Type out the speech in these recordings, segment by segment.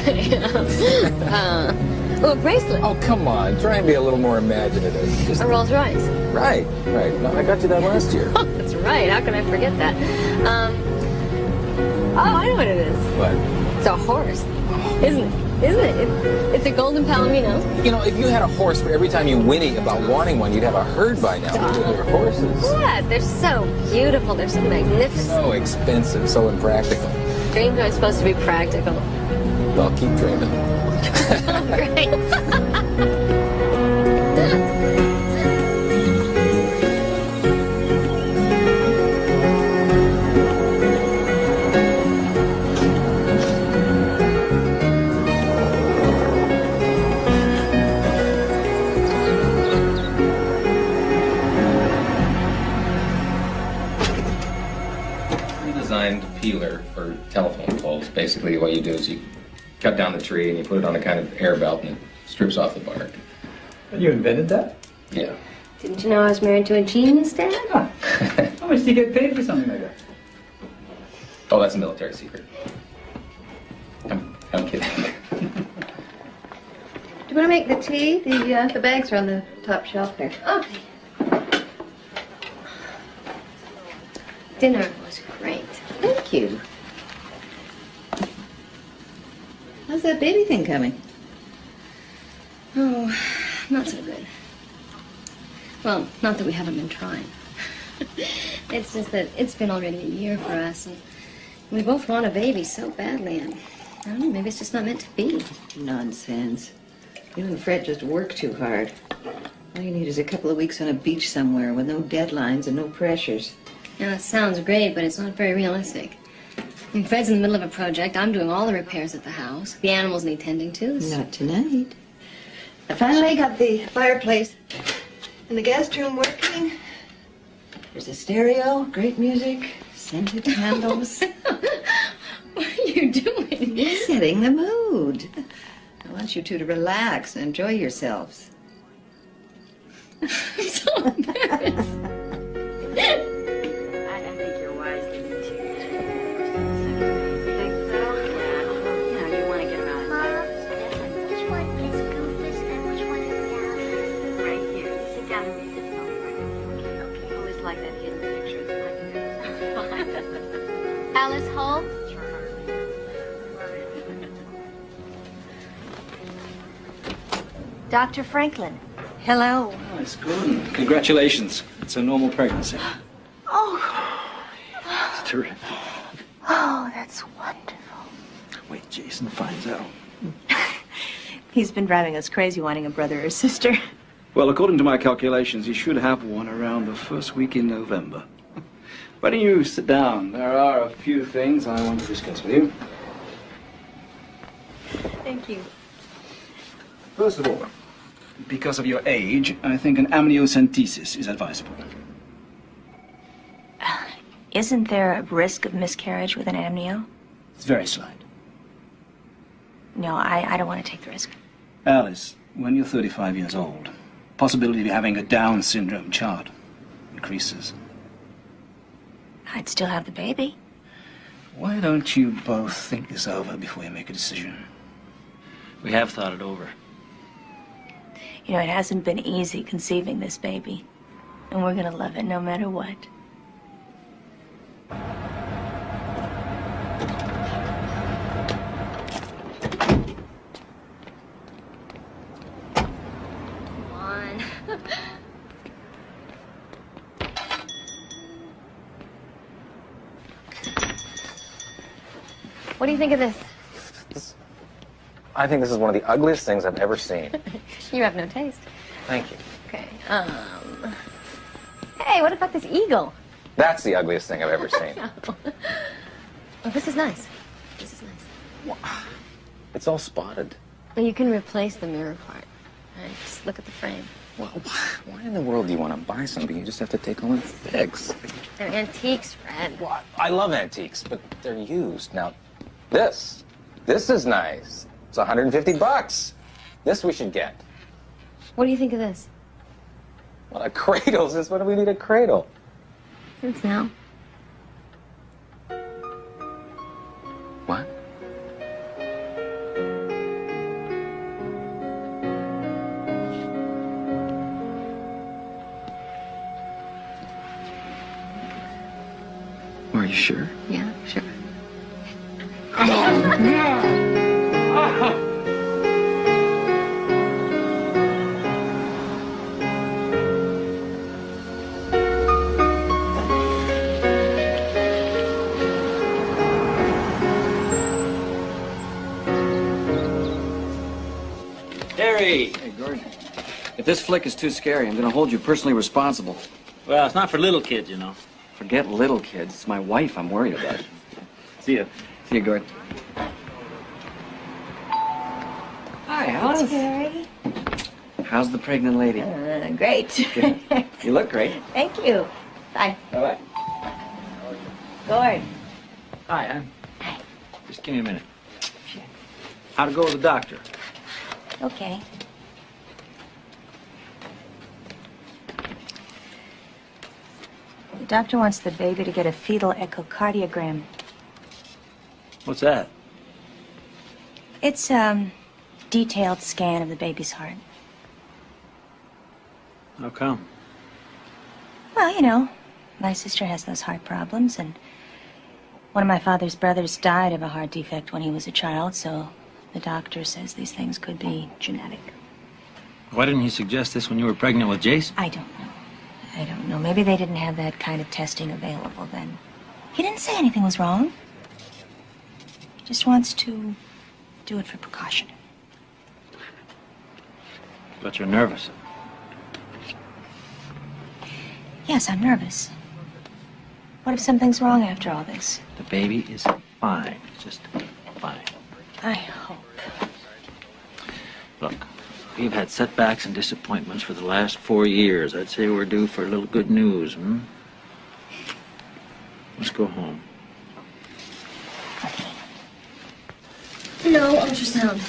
Okay. Oh, a bracelet. Oh, come on. Try and be a little more imaginative. Just... A Rolls Royce. Right. No, I got you that last year. Oh, that's right. How can I forget that? Oh, I know what it is. What? It's a horse. Isn't it? It's a golden palomino. You know, if you had a horse for every time you whinny about wanting one, you'd have a herd by now. They're horses. What? They're so beautiful. They're so magnificent. So expensive, so impractical. Dreams are supposed to be practical. Well, keep dreaming. Oh, great. Peeler for telephone poles. Basically, what you do is you cut down the tree and you put it on a kind of air belt and it strips off the bark. And you invented that? Yeah. Didn't you know I was married to a genius, Dad? Huh. How much do you get paid for something like that? Oh, that's a military secret. I'm kidding. Do you want to make the tea? The bags are on the top shelf there. Okay. Dinner was great. Thank you. How's that baby thing coming? Oh, not so good. Well, not that we haven't been trying. It's just that it's been already a year for us, and we both want a baby so badly, and I don't know, maybe it's just not meant to be. Nonsense. You and Fred just work too hard. All you need is a couple of weeks on a beach somewhere with no deadlines and no pressures. Yeah, that sounds great, but it's not very realistic. I mean, Fred's in the middle of a project. I'm doing all the repairs at the house. The animals need tending to. So... Not tonight. I finally got the fireplace and the guest room working. There's a stereo, great music, scented candles. What are you doing? You're setting the mood. I want you two to relax and enjoy yourselves. I'm so embarrassed. Alice Holt? Dr. Franklin. Hello. Oh, it's good. Congratulations. It's a normal pregnancy. Oh. It's terrific. Oh, that's wonderful. Wait, Jason finds out. He's been driving us crazy wanting a brother or sister. Well, according to my calculations, he should have one around the first week in November. Why don't you sit down? There are a few things I want to discuss with you. Thank you. First of all, because of your age, I think an amniocentesis is advisable. Isn't there a risk of miscarriage with an amnio? It's very slight. No, I don't want to take the risk. Alice, when you're 35 years old, possibility of having a Down syndrome child increases. I'd still have the baby. Why don't you both think this over before you make a decision? We have thought it over. You know, it hasn't been easy conceiving this baby. And we're gonna love it no matter what. Come on. What do you think of this? I think this is one of the ugliest things I've ever seen. You have no taste. Thank you. Okay. Hey, what about this eagle? That's the ugliest thing I've ever seen. Oh, this is nice. This is nice. It's all spotted. Well, you can replace the mirror part. Right? Just look at the frame. Well, why in the world do you want to buy something you just have to take home and fix? They're antiques, Fred. Well, I love antiques, but they're used. Now, this is nice. It's $150. This we should get. What do you think of this? What, a cradle? Since when do we need a cradle? Since now. What? Are you sure? Yeah, sure. Harry! Hey, Gordon. If this flick is too scary, I'm going to hold you personally responsible. Well, it's not for little kids, you know. Forget little kids. It's my wife I'm worried about. See ya. See you, Gordon. Hi, Alice. Harry. How's the pregnant lady? Great. Good. You look great. Thank you. Bye. Bye-bye. Gord. Hi, hon. Just give me a minute. How'd it go with the doctor? Okay. The doctor wants the baby to get a fetal echocardiogram. What's that? It's a detailed scan of the baby's heart. How come? Well, you know, my sister has those heart problems, and one of my father's brothers died of a heart defect when he was a child, so the doctor says these things could be genetic. Why didn't he suggest this when you were pregnant with Jason? I don't know. I don't know. Maybe they didn't have that kind of testing available then. He didn't say anything was wrong. He just wants to do it for precaution. But you're nervous. Yes, I'm nervous. What if something's wrong after all this? The baby is fine. Just fine. I hope. Look, we've had setbacks and disappointments for the last 4 years. I'd say we're due for a little good news, hmm? Let's go home. No ultrasound.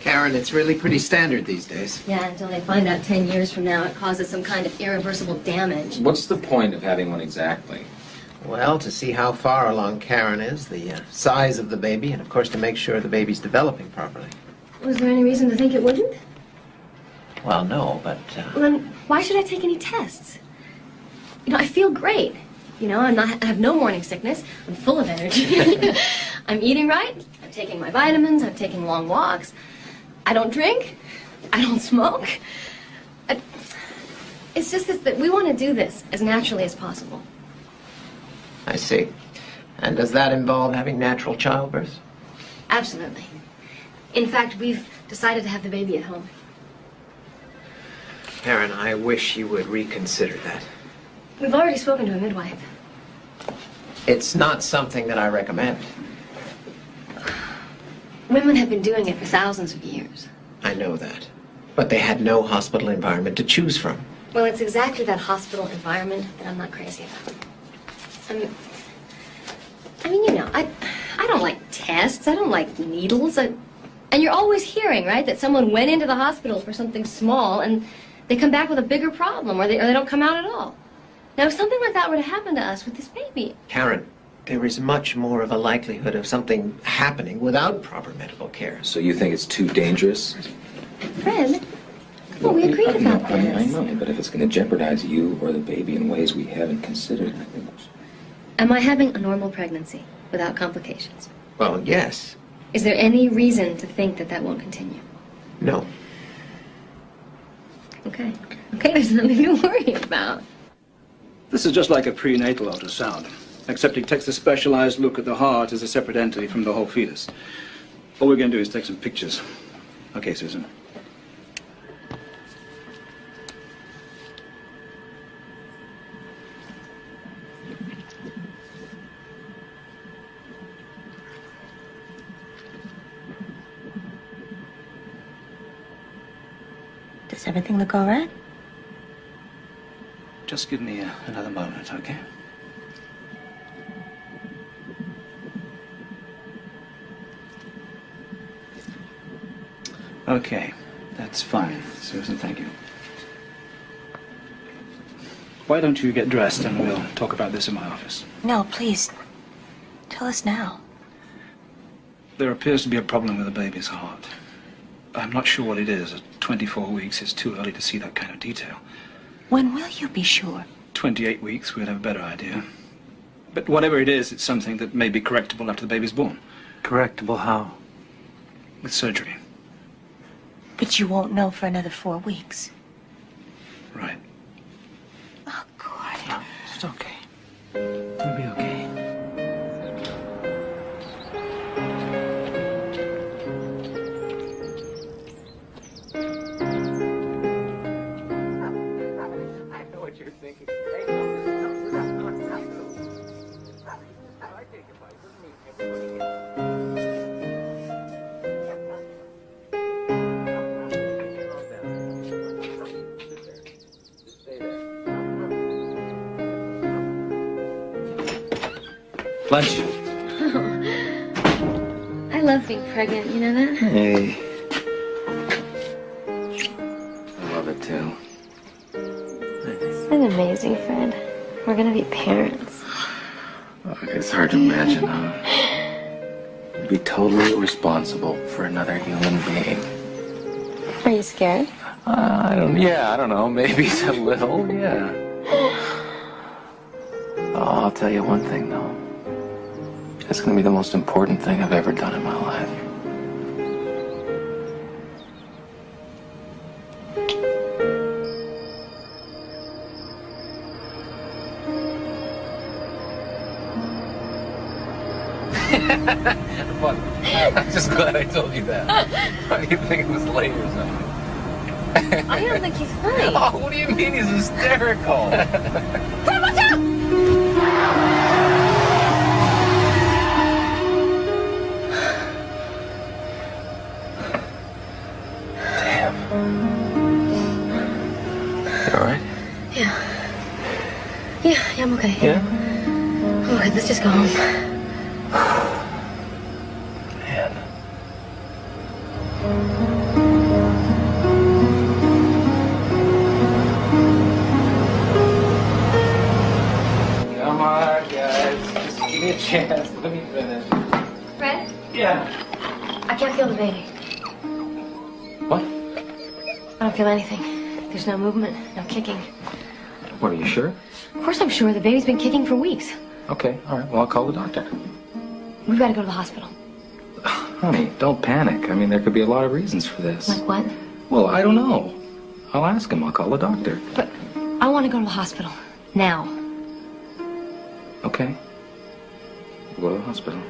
Karen, it's really pretty standard these days. Yeah, until they find out 10 years from now it causes some kind of irreversible damage. What's the point of having one exactly? Well, to see how far along Karen is, the size of the baby, and of course to make sure the baby's developing properly. Was there any reason to think it wouldn't? Well, no, but... Well, then why should I take any tests? You know, I feel great. You know, I have no morning sickness. I'm full of energy. I'm eating right. I'm taking my vitamins. I'm taking long walks. I don't drink. I don't smoke. It's just that we want to do this as naturally as possible. I see. And does that involve having natural childbirth? Absolutely. In fact, we've decided to have the baby at home. Karen, I wish you would reconsider that. We've already spoken to a midwife. It's not something that I recommend. Women have been doing it for thousands of years. I know that. But they had no hospital environment to choose from. Well, it's exactly that hospital environment that I'm not crazy about. I mean, you know, I don't like tests. I don't like needles. And you're always hearing, right, that someone went into the hospital for something small and they come back with a bigger problem, or they don't come out at all. Now, if something like that were to happen to us with this baby... Karen, there is much more of a likelihood of something happening without proper medical care. So you think it's too dangerous? Fred, well, we agreed about this. I know, but if it's going to jeopardize you or the baby in ways we haven't considered, I think... Am I having a normal pregnancy without complications? Well, yes. Is there any reason to think that that won't continue? No. Okay. Okay, there's nothing to worry about. This is just like a prenatal ultrasound, except it takes a specialized look at the heart as a separate entity from the whole fetus. All we're going to do is take some pictures. Okay, Susan. Does everything look all right? Just give me another moment, okay? Okay, that's fine, Susan, thank you. Why don't you get dressed and we'll talk about this in my office? No, please. Tell us now. There appears to be a problem with the baby's heart. I'm not sure what it is. At 24 weeks, it's too early to see that kind of detail. When will you be sure? 28 weeks, we'd have a better idea. But whatever it is, it's something that may be correctable after the baby's born. Correctable how? With surgery. But you won't know for another 4 weeks. Right. Oh, God. It's okay. It'll be okay. I know what you're thinking. Lunch. I love being pregnant, you know that? Hey. I love it too. It's been amazing, Fred. We're gonna be parents. Oh, it's hard to imagine, huh? Be totally responsible for another human being. Are you scared? I don't know. Maybe a little, yeah. Oh, I'll tell you one thing, though. It's gonna be the most important thing I've ever done in my life. What? I'm just glad I told you that. Why do you think it was late or something? I don't think he's funny. Oh, what do you mean he's hysterical? Fred, watch out! You all right? Yeah, I'm okay. Yeah? I'm okay, let's just go home. Man. Come on, guys. Just give me a chance. Let me finish. Fred, Yeah. I can't feel the baby. What? I don't feel anything. There's no movement, no kicking. What, are you sure? Of course I'm sure. The baby's been kicking for weeks. Okay, all right. Well, I'll call the doctor. We've got to go to the hospital. Honey, don't panic. I mean, there could be a lot of reasons for this. Like what? Well, I don't know. I'll ask him. I'll call the doctor. But I want to go to the hospital. Now. Okay. We'll go to the hospital.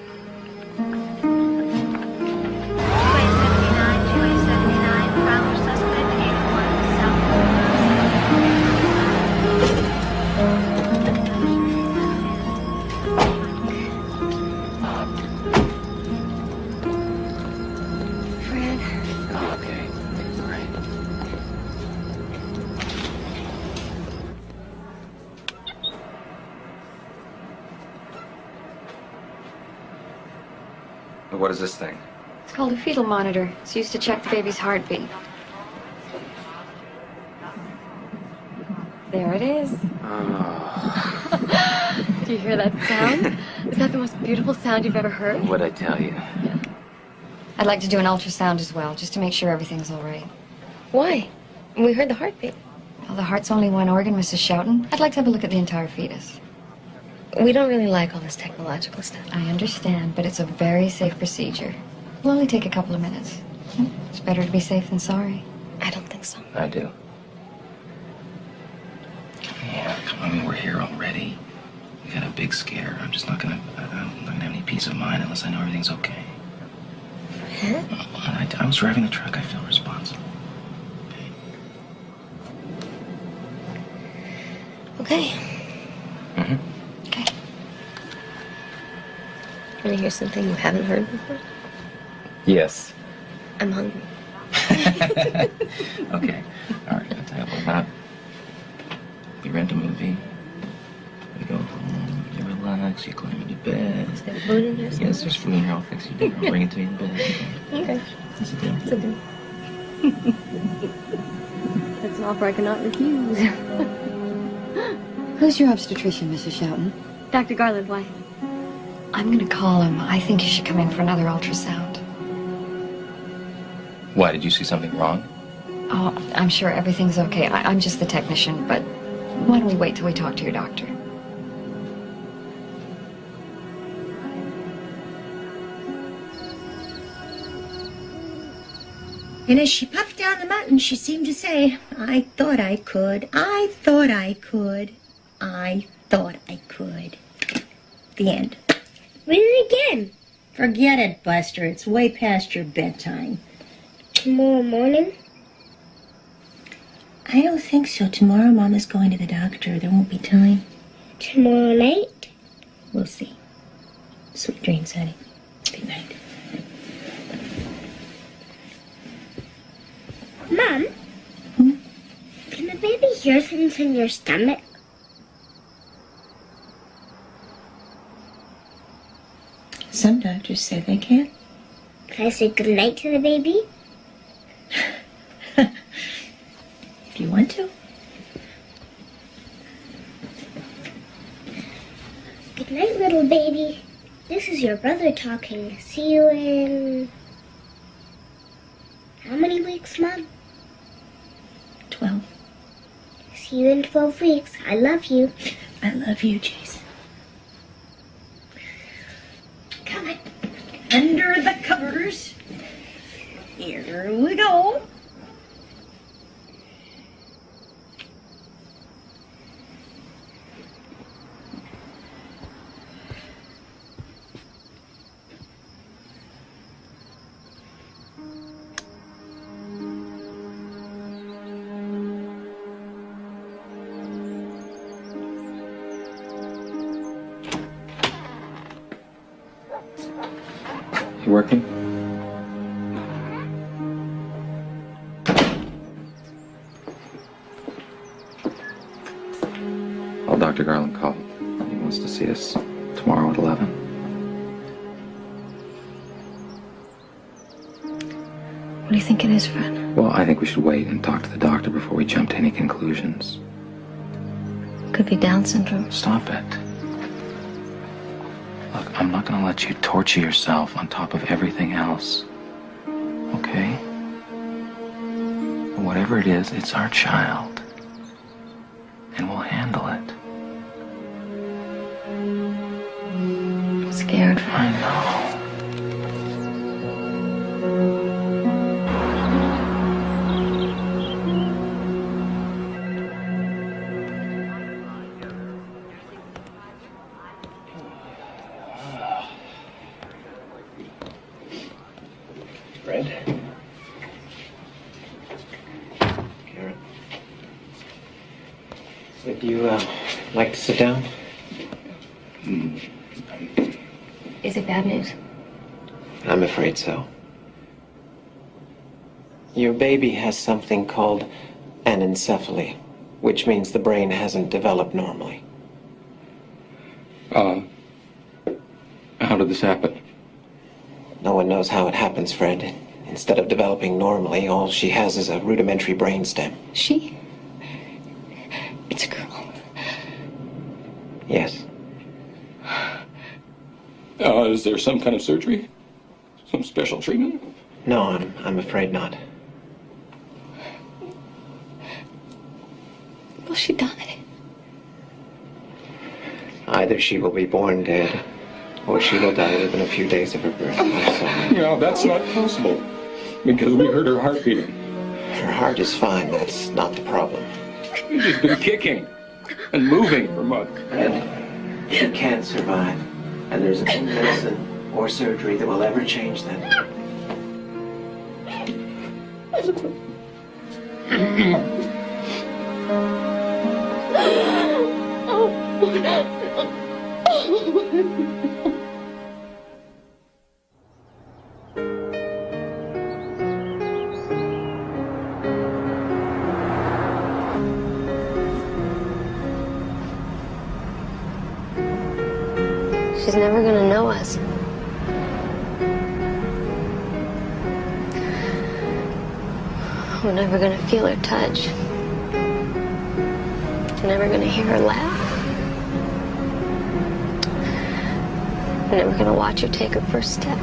Fred. Okay. All right. What is this thing? It's called a fetal monitor. It's used to check the baby's heartbeat. There it is. Oh, Do you hear that sound? Is that the most beautiful sound you've ever heard? what'd I tell you? I'd like to do an ultrasound as well, just to make sure everything's all right. Why? We heard the heartbeat. Well, the heart's only one organ, Mrs. Shoughton. I'd like to have a look at the entire fetus. We don't really like all this technological stuff. I understand, but it's a very safe procedure. It'll only take a couple of minutes. It's better to be safe than sorry. I don't think so. I do. Yeah, come on, I mean, we're here already. We got a big scare. I'm just not gonna have any peace of mind unless I know everything's okay. Huh? I was driving the truck. I feel responsible. Okay. Mm-hmm. Okay. Want to hear something you haven't heard before? Yes. I'm hungry. Okay. All right. I'll tell you what about. We rent a movie. We go home. You relax. You climb into bed. Is there food in there? Yes, there's food in here. I'll fix your dinner. I'll bring it to you in bed. Okay. That's a deal. It's a deal. That's an offer I cannot refuse. Who's your obstetrician, Mrs. Shoughton? Dr. Garland, why? I'm gonna call him. I think you should come in for another ultrasound. Why? Did you see something wrong? Oh, I'm sure everything's okay. I'm just the technician, but why don't we wait till we talk to your doctor? And as she puffed down the mountain, she seemed to say, I thought I could. I thought I could. I thought I could. The end. Read it again. Forget it, Buster. It's way past your bedtime. Tomorrow morning? I don't think so. Tomorrow Mama's going to the doctor. There won't be time. Tomorrow night? We'll see. Sweet dreams, honey. Good night. Mom? Can the baby hear things in your stomach? Some doctors say they can. Can I say goodnight to the baby? If you want to. Good night, little baby. This is your brother talking. See you in... How many weeks, Mom? 12. See you in 12 weeks. I love you. I love you, Jason. Come on. Under the covers. Here we go. You working? Well, Dr. Garland called. He wants to see us tomorrow at 11. What do you think it is, Fred? Well, I think we should wait and talk to the doctor before we jump to any conclusions. Could be Down syndrome. Stop it. Look, I'm not going to let you torture yourself on top of everything else. Okay? Whatever it is, it's our child. And we'll handle it. I'm scared, Fred. I know. Fred? Karen? Would you, like to sit down? Is it bad news? I'm afraid so. Your baby has something called anencephaly, which means the brain hasn't developed normally. How did this happen? No one knows how it happens, Fred. Instead of developing normally, all she has is a rudimentary brainstem. She? It's a girl. Yes. Is there some kind of surgery? Some special treatment? No, I'm afraid not. Will she die? Either she will be born dead, or she will die within a few days of her birth. I'm sorry. No, that's not possible. Because we heard her heart beating. Her heart is fine. That's not the problem. She's been kicking and moving for months. She can survive. And there's no medicine or surgery that will ever change that. She's never gonna know us. We're never gonna feel her touch. We're never gonna hear her laugh. We're never gonna watch her take her first step.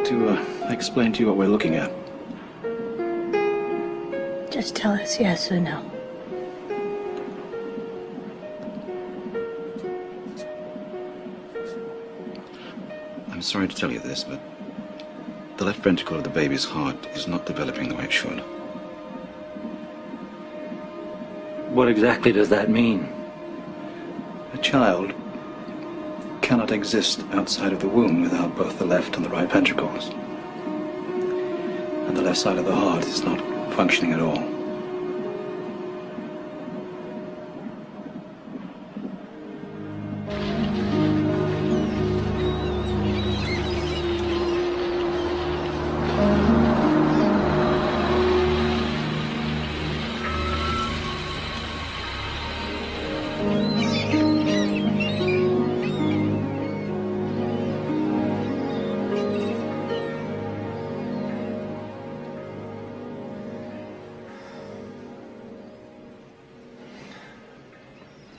like to explain to you what we're looking at. Just tell us yes or no. I'm sorry to tell you this, but the left ventricle of the baby's heart is not developing the way it should. What exactly does that mean? A child cannot exist outside of the womb without both the left and the right ventricles. And the left side of the heart is not functioning at all.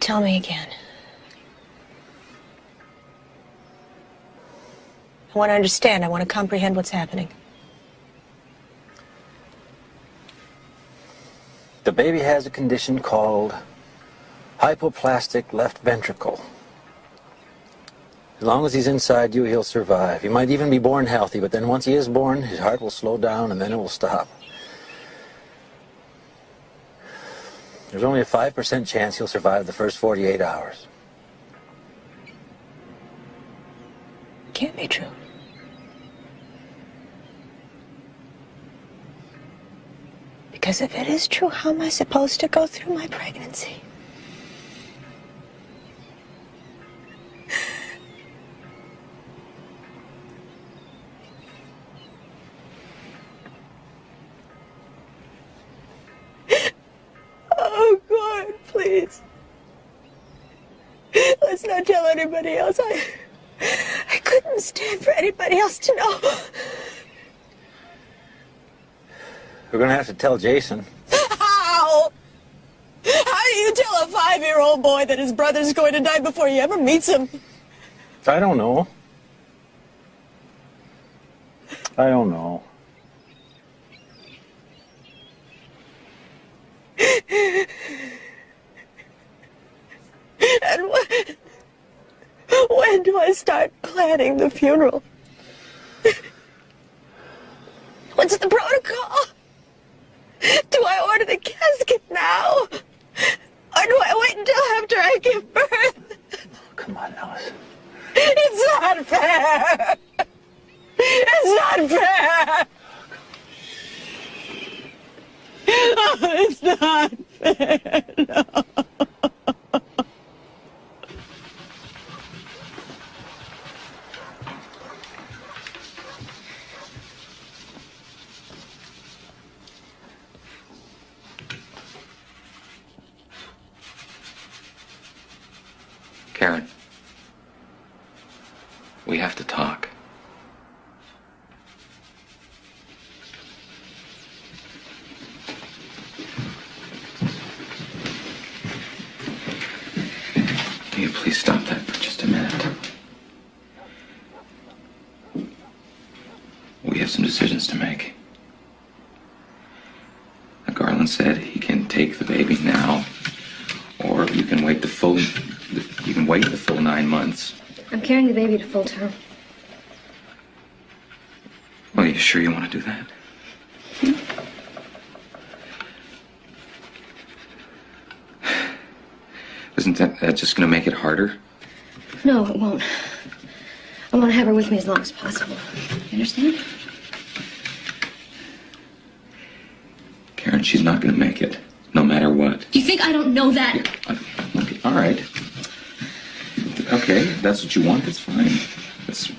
Tell me again. I want to understand. I want to comprehend what's happening. The baby has a condition called hypoplastic left ventricle. As long as he's inside you, he'll survive. He might even be born healthy, but then once he is born, his heart will slow down and then it will stop. There's only a 5% chance he'll survive the first 48 hours. It can't be true. Because if it is true, how am I supposed to go through my pregnancy? Oh, God, please. Let's not tell anybody else. I couldn't stand for anybody else to know. We're going to have to tell Jason. How? How do you tell a 5-year-old boy that his brother's going to die before he ever meets him? I don't know. I don't know. And when do I start planning the funeral? What's the protocol? Do I order the casket now? Or do I wait until after I give birth? Come on, Alice. It's not fair. It's not fair. Oh, it's not fair. No. Karen, we have to talk. Can you please stop that for just a minute? We have some decisions to make. Garland said he can take the baby now, or you can wait the full 9 months. I'm carrying the baby to full term. Well, you sure you want to do that? Isn't that just going to make it harder? No, it won't. I want to have her with me as long as possible. You understand? Karen, she's not going to make it, no matter what. Do you think I don't know that? Okay, all right. Okay, if that's what you want, that's fine. That's...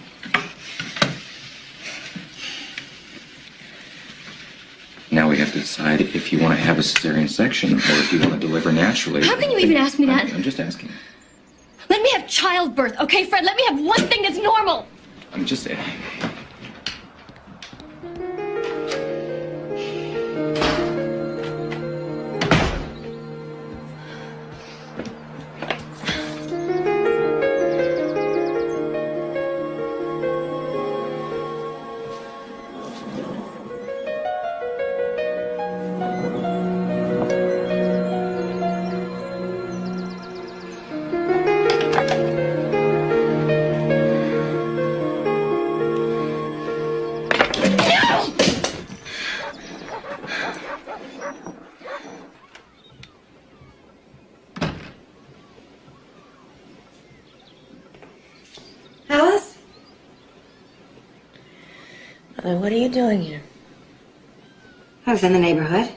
Now we have to decide if you want to have a cesarean section or if you want to deliver naturally. How can you even ask me that? I'm just asking. Let me have childbirth, okay, Fred? Let me have one thing that's normal. I'm just... Butler, what are you doing here? I was in the neighborhood.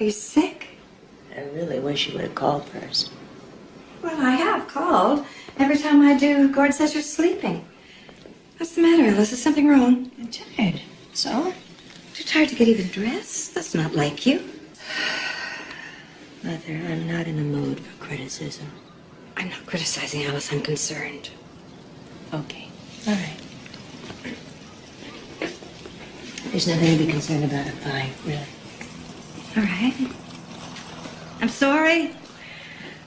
Are you sick? I really wish you would have called first. Well, I have called. Every time I do, Gord says you're sleeping. What's the matter, Alice? Is something wrong? I'm tired. So? Too tired to get even dressed? That's not like you. Mother, I'm not in the mood for criticism. I'm not criticizing Alice. I'm concerned. Okay. All right. There's nothing to be concerned about. I'm fine, really. All right. I'm sorry.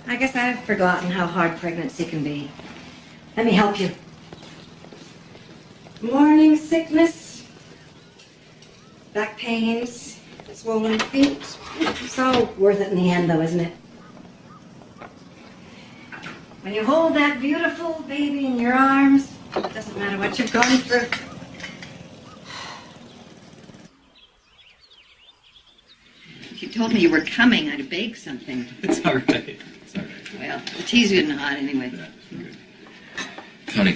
I guess I've forgotten how hard pregnancy can be. Let me help you. Morning sickness, back pains, swollen feet. It's all worth it in the end, though, isn't it? When you hold that beautiful baby in your arms, it doesn't matter what you've gone through. If you told me you were coming, I'd have baked something. It's all right. It's all right. Well, the tea's getting hot anyway. Connie,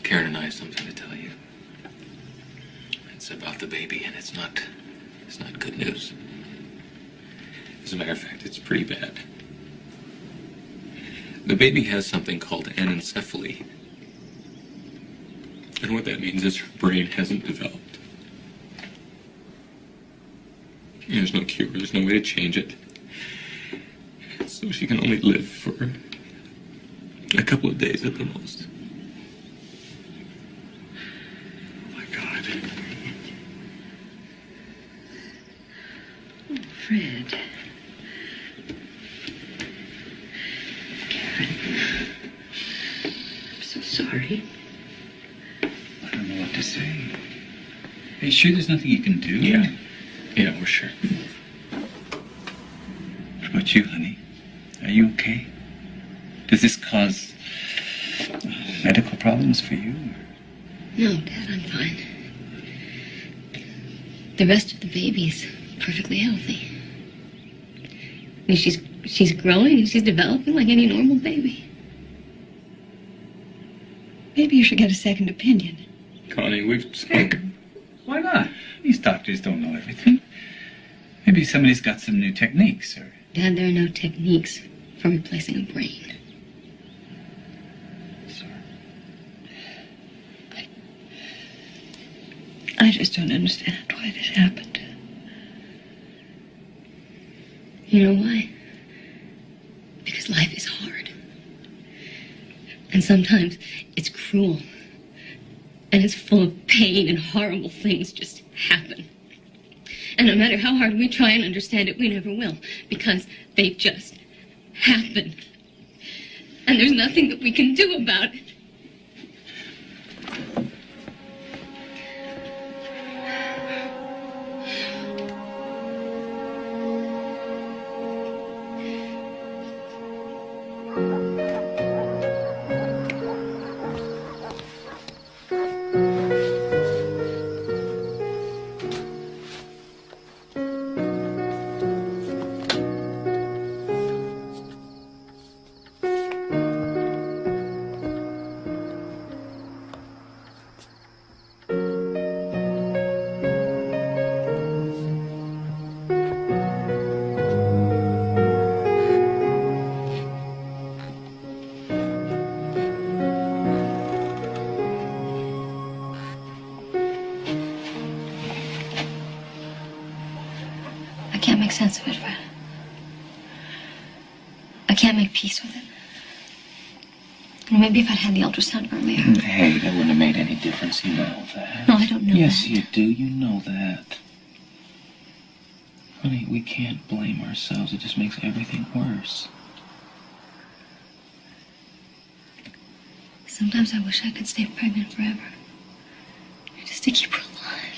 Karen and I have something to tell you. It's about the baby, and it's not good news. As a matter of fact, it's pretty bad. The baby has something called anencephaly. And what that means is her brain hasn't developed. There's no cure, there's no way to change it. So she can only live for a couple of days at the most. Oh my God. Oh, Fred. Karen. I'm so sorry. I don't know what to say. Are you sure there's nothing you can do? Yeah, we're sure. What about you, honey? Are you okay? Does this cause medical problems for you? No, Dad, I'm fine. The rest of the baby's perfectly healthy. I mean, she's growing and she's developing like any normal baby. Maybe you should get a second opinion. Connie, we've spoken. Why not? These doctors don't know everything. Maybe somebody's got some new techniques, or... Dad, there are no techniques for replacing a brain. I just don't understand why this happened. You know why? Because life is hard. And sometimes it's cruel. And it's full of pain and horrible things just happen. And no matter how hard we try and understand it, we never will. Because they just happen. And there's nothing that we can do about it. I can't make sense of it, Fred. I can't make peace with it. And maybe if I'd had the ultrasound earlier. Hey, that wouldn't have made any difference. You know that. No, I don't know Yes, that. you do. You know that. Honey, we can't blame ourselves. It just makes everything worse. Sometimes I wish I could stay pregnant forever. Just to keep her alive.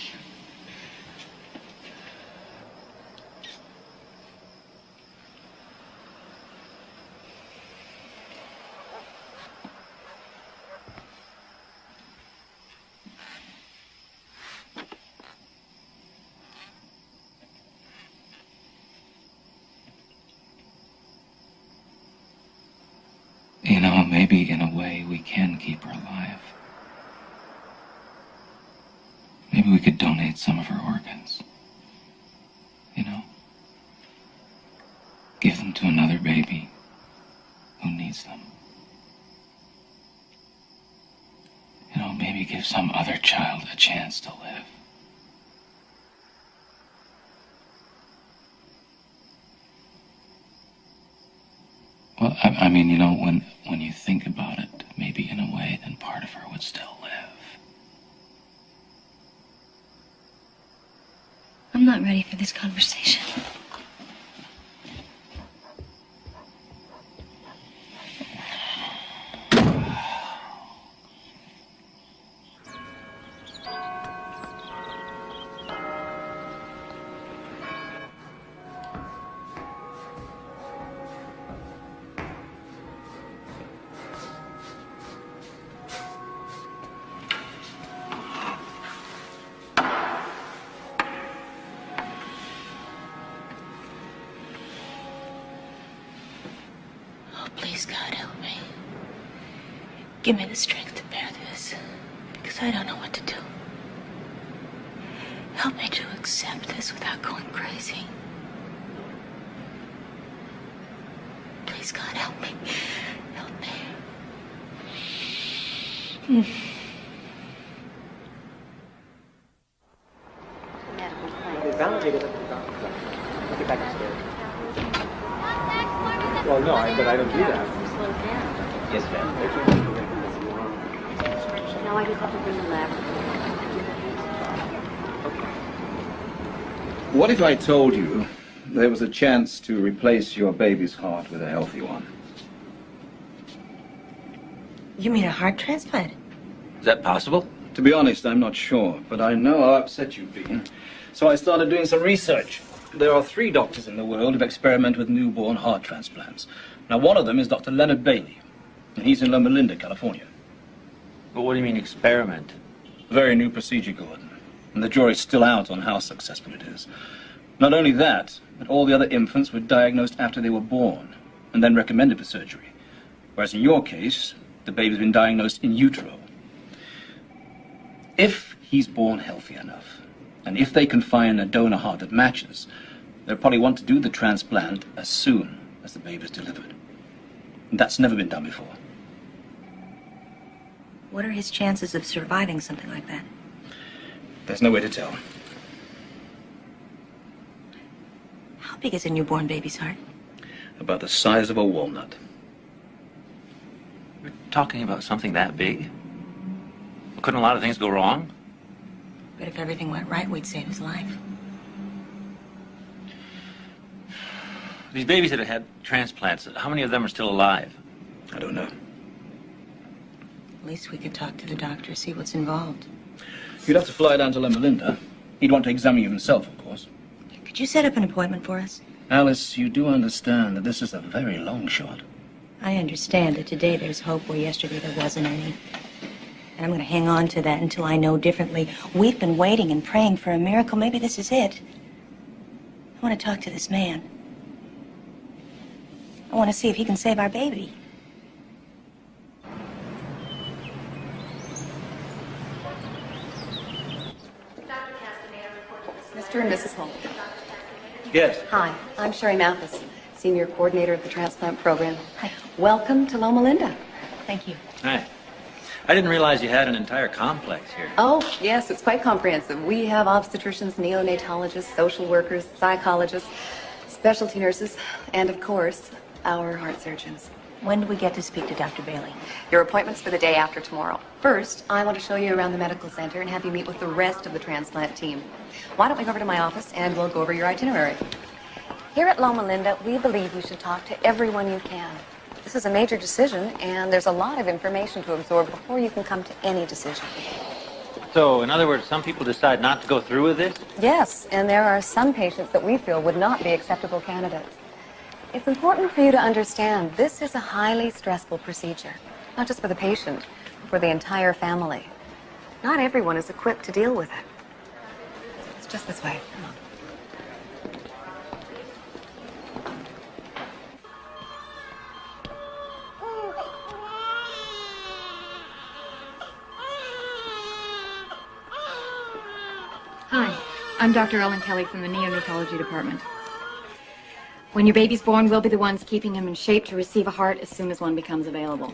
You know, maybe in a way we can keep her alive. maybe we could donate some of her organs. You know? Give them to another baby who needs them. You know, maybe give some other child a chance to live. Well, I mean, you know, when you think about it, maybe in a way, then part of her would still live. I'm not ready for this conversation. Please, God, help me. Give me the strength to bear this, because I don't know what to do. Help me to accept this without going crazy. Please, God, help me. Help me. Well, no, but I don't do that. Yes, ma'am. Now I just have to bring the lab. What if I told you there was a chance to replace your baby's heart with a healthy one? You mean a heart transplant? Is that possible? To be honest, I'm not sure, but I know how upset you've been. So I started doing some research. There are 3 doctors in the world who experiment with newborn heart transplants. Now, one of them is Dr. Leonard Bailey, and he's in Loma Linda, California. But what do you mean, experiment? Very new procedure, Gordon, and the jury's still out on how successful it is. Not only that, but all the other infants were diagnosed after they were born, and then recommended for surgery. Whereas in your case, the baby's been diagnosed in utero. If he's born healthy enough, and if they can find a donor heart that matches, they'll probably want to do the transplant as soon as the baby's delivered. And that's never been done before. What are his chances of surviving something like that? There's no way to tell. How big is a newborn baby's heart? About the size of a walnut. We're talking about something that big? Couldn't a lot of things go wrong? But if everything went right, we'd save his life. These babies that have had transplants, how many of them are still alive? I don't know. At least we could talk to the doctor, see what's involved. You'd have to fly down to Loma Linda. He'd want to examine you himself, of course. Could you set up an appointment for us? Alice, you do understand that this is a very long shot. I understand that today there's hope where yesterday there wasn't any. And I'm going to hang on to that until I know differently. We've been waiting and praying for a miracle. Maybe this is it. I want to talk to this man. I want to see if he can save our baby. Mr. and Mrs. Holt. Yes. Hi, I'm Sherry Mathis, Senior Coordinator of the Transplant Program. Hi. Welcome to Loma Linda. Thank you. Hi. I didn't realize you had an entire complex here. Oh, yes, it's quite comprehensive. We have obstetricians, neonatologists, social workers, psychologists, specialty nurses, and of course, our heart surgeons. When do we get to speak to Dr. Bailey? Your appointment's for the day after tomorrow. First, I want to show you around the medical center and have you meet with the rest of the transplant team. Why don't we go over to my office and we'll go over your itinerary. Here at Loma Linda, we believe you should talk to everyone you can. This is a major decision, and there's a lot of information to absorb before you can come to any decision. So, in other words, some people decide not to go through with this? Yes, and there are some patients that we feel would not be acceptable candidates. It's important for you to understand this is a highly stressful procedure, not just for the patient, but for the entire family. Not everyone is equipped to deal with it. It's just this way. Come on. I'm Dr. Ellen Kelly from the neonatology department. When your baby's born, we'll be the ones keeping him in shape to receive a heart as soon as one becomes available.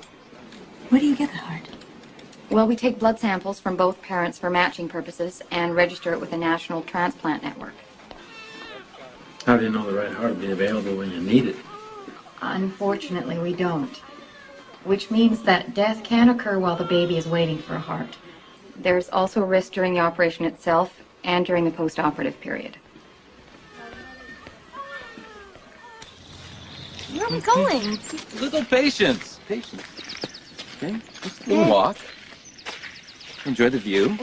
Where do you get the heart? Well, we take blood samples from both parents for matching purposes and register it with the National Transplant Network. How do you know the right heart will be available when you need it? Unfortunately, we don't. Which means that death can occur while the baby is waiting for a heart. There's also a risk during the operation itself and during the post-operative period. Where are we going? Little patience. Patience. Okay? Just a little walk. Enjoy the view.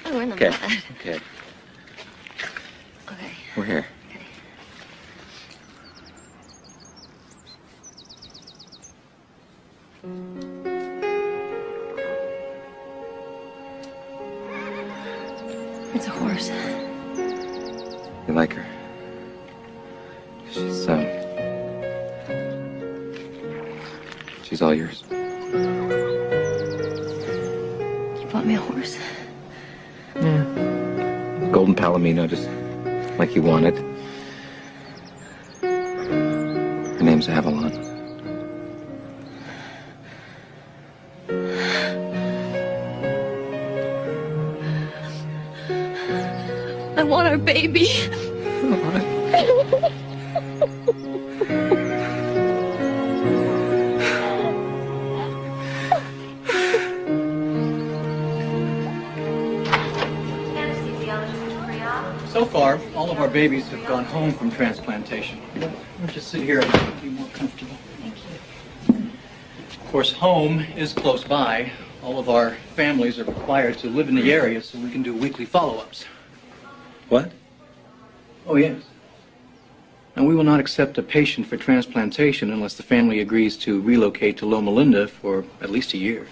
Oh, we're in the Okay. mud. Okay. Okay. We're here. It's a horse. You like her? She's she's all yours. You bought me a horse? Yeah. Golden Palomino, just like you wanted. Her name's Avalon. I want our baby. So far, all of our babies have gone home from transplantation. We'll just sit here and be more comfortable. Thank you. Of course, home is close by. All of our families are required to live in the area so we can do weekly follow-ups. What? Oh, yes. And we will not accept a patient for transplantation unless the family agrees to relocate to Loma Linda for at least a year.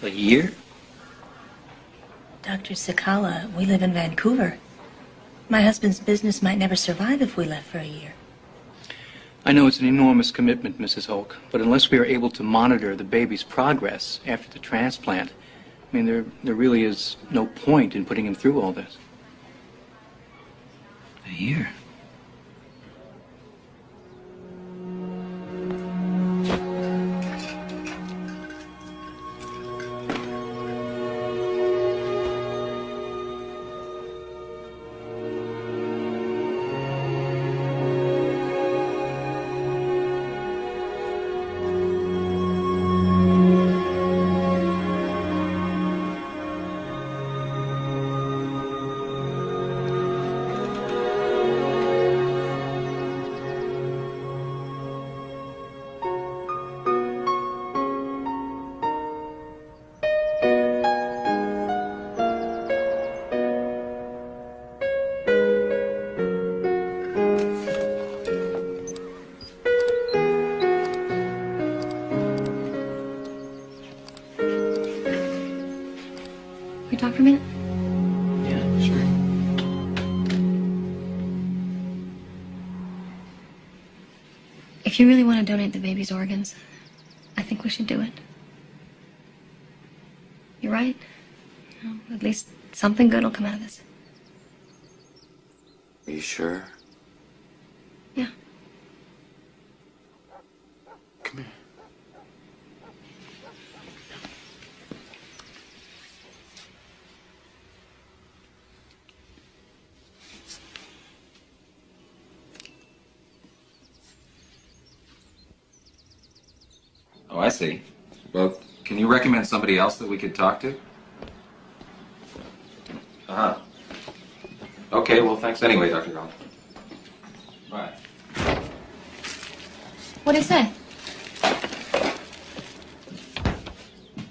A year? Dr. Sakala, we live in Vancouver. My husband's business might never survive if we left for a year. I know it's an enormous commitment, Mrs. Hoke, but unless we are able to monitor the baby's progress after the transplant, I mean, there really is no point in putting him through all this. A year? We talk for a minute? Yeah, sure. If you really want to donate the baby's organs, I think we should do it. You're right. You know, at least something good will come out of this. Are you sure? Yeah. Come here. Oh, I see. Well, can you recommend somebody else that we could talk to? Uh-huh. Okay, well, thanks anyway, Dr. Gall. Bye. What did he say?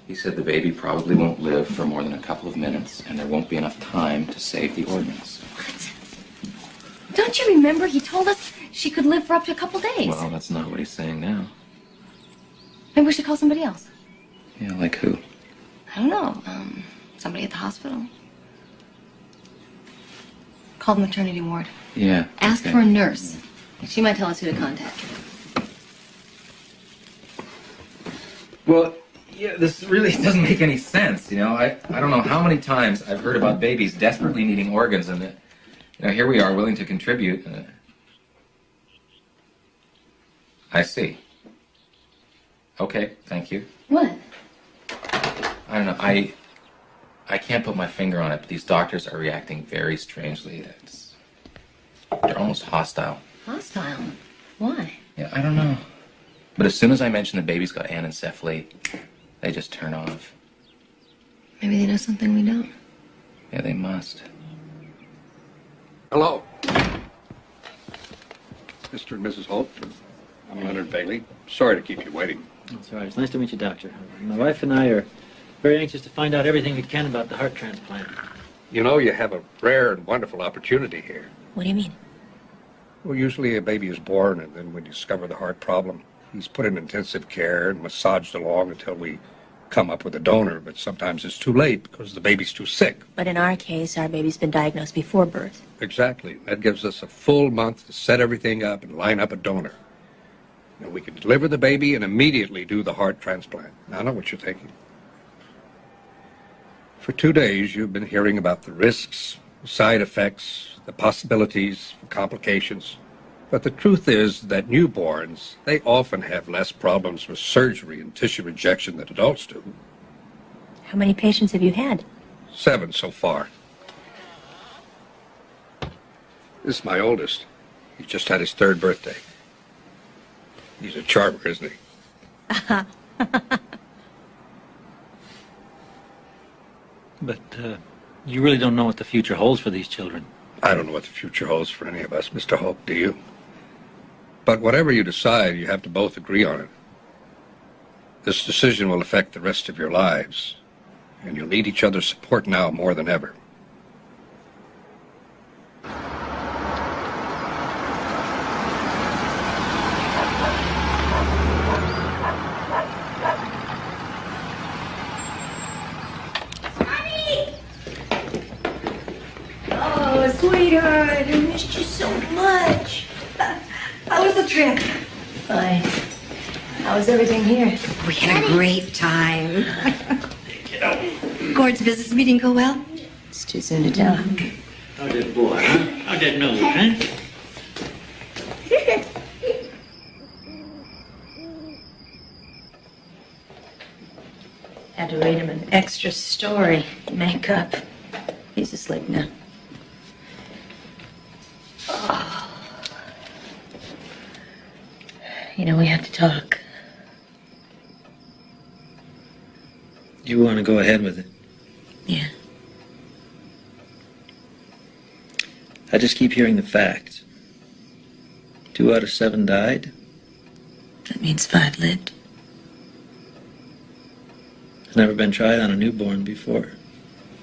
He said the baby probably won't live for more than a couple of minutes, and there won't be enough time to save the organs. What? Don't you remember he told us she could live for up to a couple days? Well, that's not what he's saying now. Maybe we should call somebody else. Yeah, like who? I don't know. Somebody at the hospital. Call the maternity ward. Yeah. Ask okay. for a nurse. She might tell us who to contact. Well, Yeah, this really doesn't make any sense, you know. I don't know how many times I've heard about babies desperately needing organs, and here we are willing to contribute. I see. Okay, thank you. What? I don't know. I can't put my finger on it, but these doctors are reacting very strangely. They're almost hostile. Hostile? Why? Yeah, I don't know. But as soon as I mention the baby's got anencephaly, they just turn off. Maybe they know something we don't. Yeah, they must. Hello. Mr. and Mrs. Holt. I'm Leonard Bailey. Sorry to keep you waiting. That's all right. It's nice to meet you, Doctor. My wife and I are very anxious to find out everything we can about the heart transplant. You know, you have a rare and wonderful opportunity here. What do you mean? Well, usually a baby is born, and then when you discover the heart problem, he's put in intensive care and massaged along until we come up with a donor. But sometimes it's too late because the baby's too sick. But in our case, our baby's been diagnosed before birth. Exactly. That gives us a full month to set everything up and line up a donor. And we can deliver the baby and immediately do the heart transplant. Now, I know what you're thinking. For 2 days, you've been hearing about the risks, side effects, the possibilities, complications. But the truth is that newborns, they often have less problems with surgery and tissue rejection than adults do. How many patients have you had? 7 so far. This is my oldest. He just had his 3rd birthday. He's a charmer, isn't he? But you really don't know what the future holds for these children. I don't know what the future holds for any of us, Mr. Hope, do you? But whatever you decide, you have to both agree on it. This decision will affect the rest of your lives, and you'll need each other's support now more than ever. Oh, sweetheart, I missed you so much. How was the trip? Fine. How was everything here? We had a great time. Gord's business meeting go well? It's too soon to tell. How'd that boy, huh? How'd that nose, huh? Had to read him an extra story. Makeup. He's asleep now. Oh. You know, we have to talk. You want to go ahead with it? Yeah. I just keep hearing the facts. 2 out of 7 died. That means 5 lived. It's never been tried on a newborn before.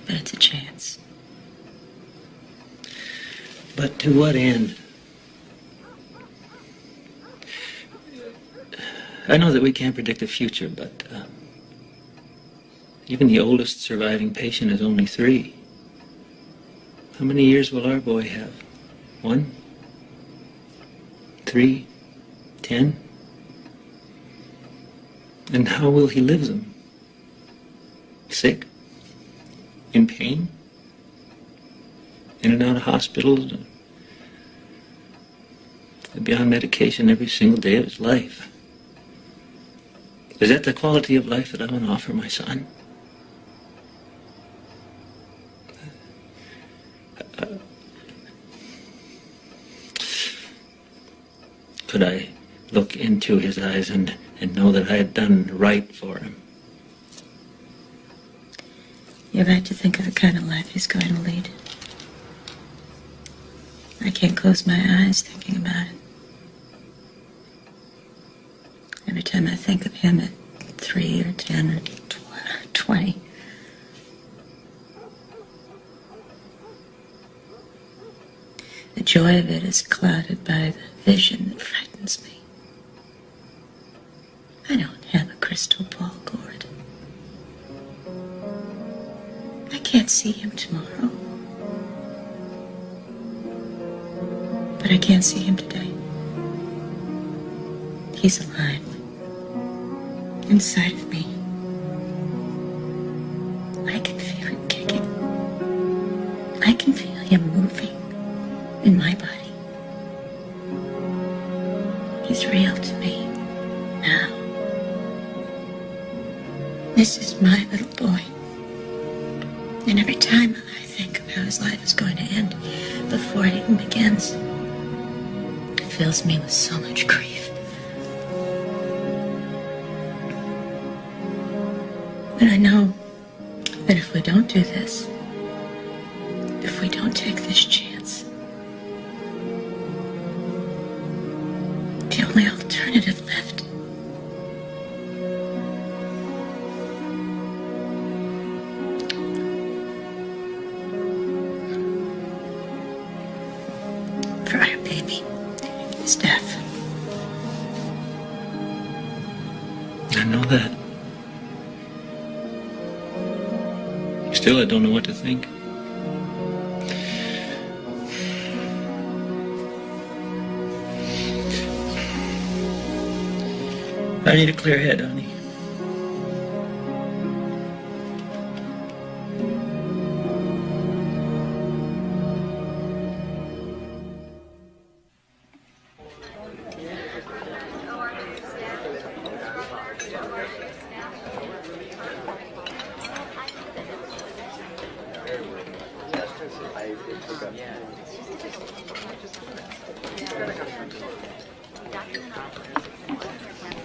But it's a chance. But to what end? I know that we can't predict the future, but even the oldest surviving patient is only 3. How many years will our boy have? 1? 3? 10? And how will he live them? Sick? In pain? In and out of hospitals? He'll be on medication every single day of his life. Is that the quality of life that I want to offer my son? Could I look into his eyes and know that I had done right for him? You're right to think of the kind of life he's going to lead. I can't close my eyes thinking about it. Every time I think of him at 3 or 10 or 20. The joy of it is clouded by the vision that frightens me. I don't have a crystal ball, Gord. I can't see him tomorrow. But I can't see him today. He's alive. Inside of me. can feel him moving in my body. He's real to me now. This is my little boy. And every time I think of how his life is going to end before it even begins, it fills me with so much grief. But I know that if we don't do this, if we don't take this chance, the only alternative left for our baby is death. I know that. Still, I don't know what to think. I need a clear head, honey.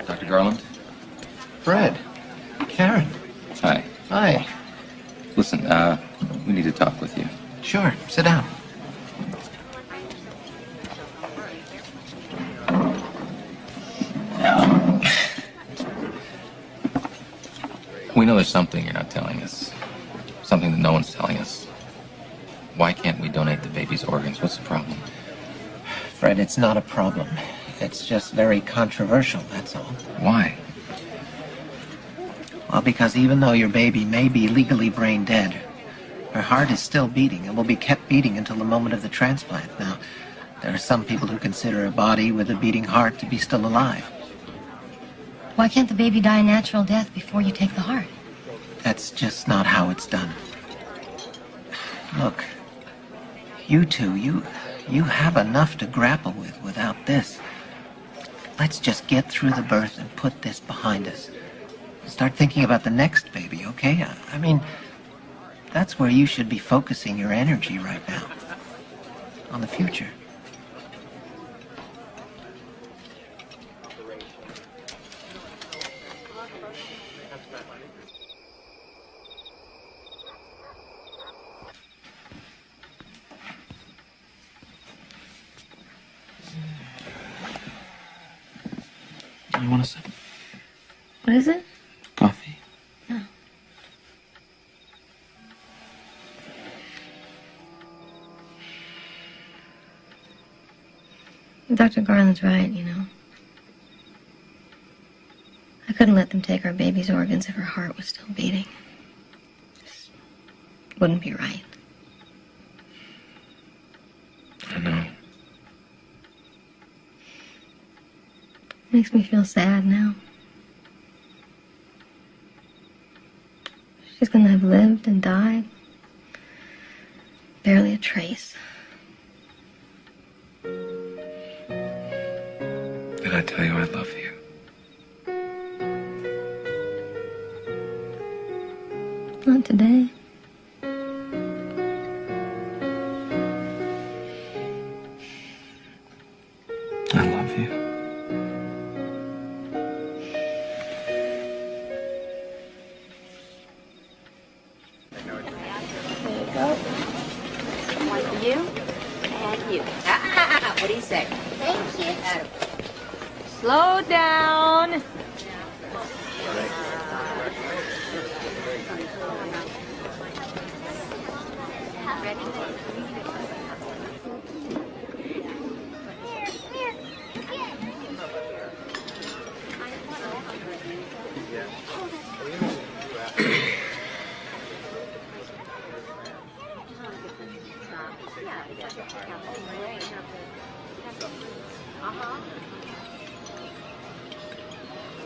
Dr. Garland? Fred. Karen. Hi. Hi. Listen, we need to talk with you. Sure, sit down. We know there's something you're not telling us. Something that no one's telling us. Why can't we donate the baby's organs? What's the problem? Fred, it's not a problem. It's just very controversial, that's all. Why? Well, because even though your baby may be legally brain dead, her heart is still beating and will be kept beating until the moment of the transplant. Now, there are some people who consider a body with a beating heart to be still alive. Why can't the baby die a natural death before you take the heart? That's just not how it's done. Look, you two, you have enough to grapple with without this. Let's just get through the birth and put this behind us. Start thinking about the next baby, okay? I mean, that's where you should be focusing your energy right now. On the future. You want a sip? What is it? Coffee. No. Dr. Garland's right, you know. I couldn't let them take our baby's organs if her heart was still beating. Just wouldn't be right. I know. Makes me feel sad now. She's gonna have lived and died. Barely a trace. Did I tell you I love you? Not today. I love you. There you go. One for you and you. What do you say? Thank you. Slow down.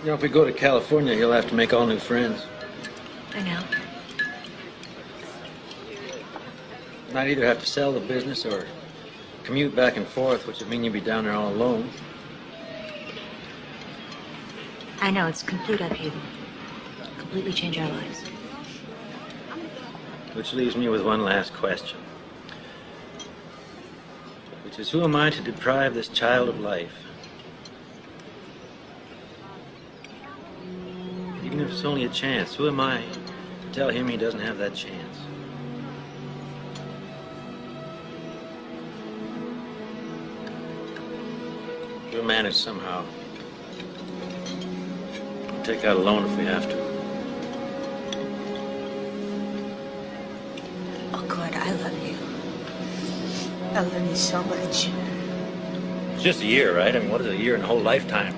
You know, if we go to California, he'll have to make all new friends. I know. And I'd either have to sell the business or commute back and forth, which would mean you'd be down there all alone. I know, it's complete upheaval. Completely change our lives. Which leaves me with one last question. Which is, who am I to deprive this child of life? Even if it's only a chance, who am I to tell him he doesn't have that chance? We'll manage somehow. We'll take out a loan if we have to. Oh, God, I love you. I love you so much. It's just a year, right? I mean, what is a year in a whole lifetime?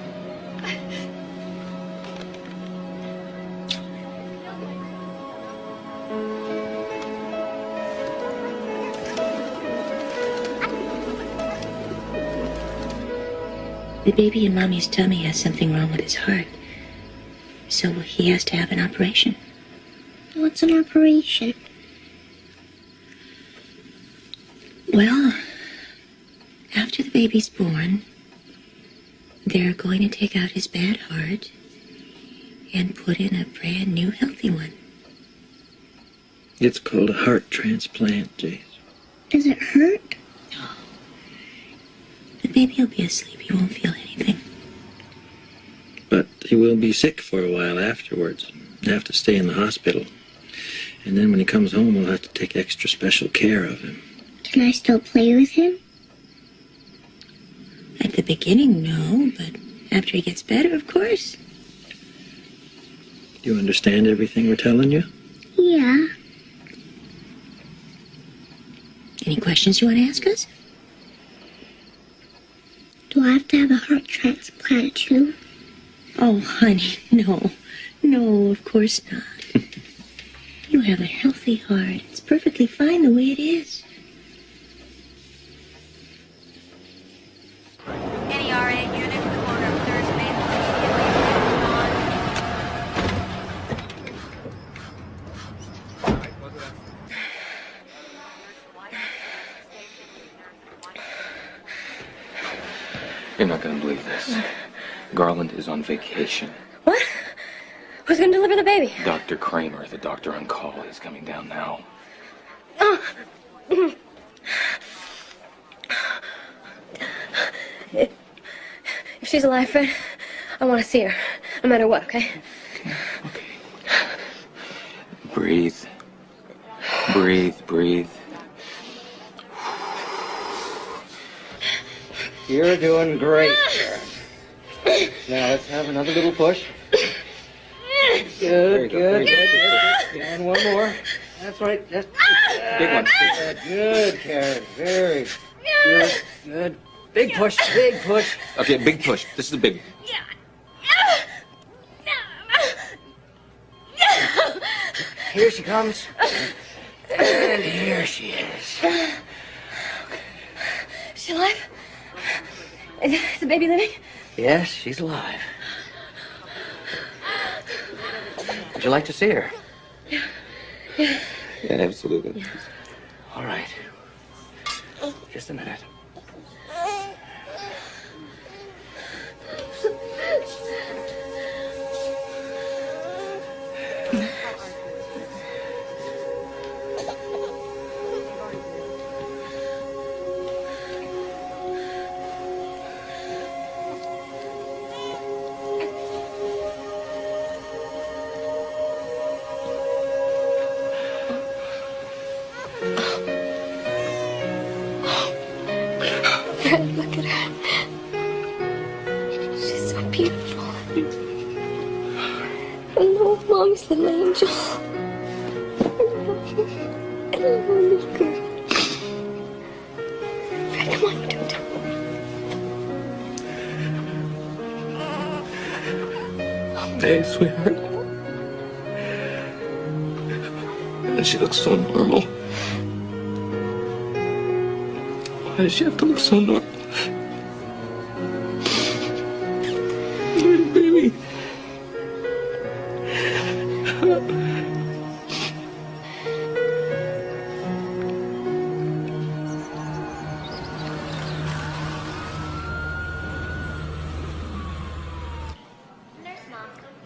The baby in Mommy's tummy has something wrong with his heart. So he has to have an operation. What's an operation? Well, after the baby's born, they're going to take out his bad heart and put in a brand new healthy one. It's called a heart transplant, Jace. Does it hurt? The baby will be asleep. He won't feel anything. But he will be sick for a while afterwards. He'll have to stay in the hospital. And then when he comes home, we'll have to take extra special care of him. Can I still play with him? At the beginning, no, but after he gets better, of course. Do you understand everything we're telling you? Yeah. Any questions you want to ask us? Do I have to have a heart transplant too? Oh, honey, no. No, of course not. You have a healthy heart. It's perfectly fine the way it is. Any RA unit to the corner of 3rd You're not going to believe this. Garland is on vacation. What? Who's going to deliver the baby? Dr. Kramer, the doctor on call, he's coming down now. If she's alive, Fred, I want to see her, no matter what, okay? Breathe. Breathe, breathe. You're doing great, Sharon. Now let's have another little push. Good, good, good. And one more. That's right. That's Big one. Good, Karen. Very good. Good. Big push. Big push. Okay, big push. This is the big. Here she comes. And here she is. Is she alive? Is the baby living? Yes, she's alive. Would you like to see her? Yeah. Yeah, absolutely. Yeah. All right. Just a minute. Fred, look at her. She's so beautiful. Hello, Mom's little angel. Hello, little girl. Fred, come on, you do it. Hey, sweetheart. And she looks so normal. Why does she have to look so normal? Baby.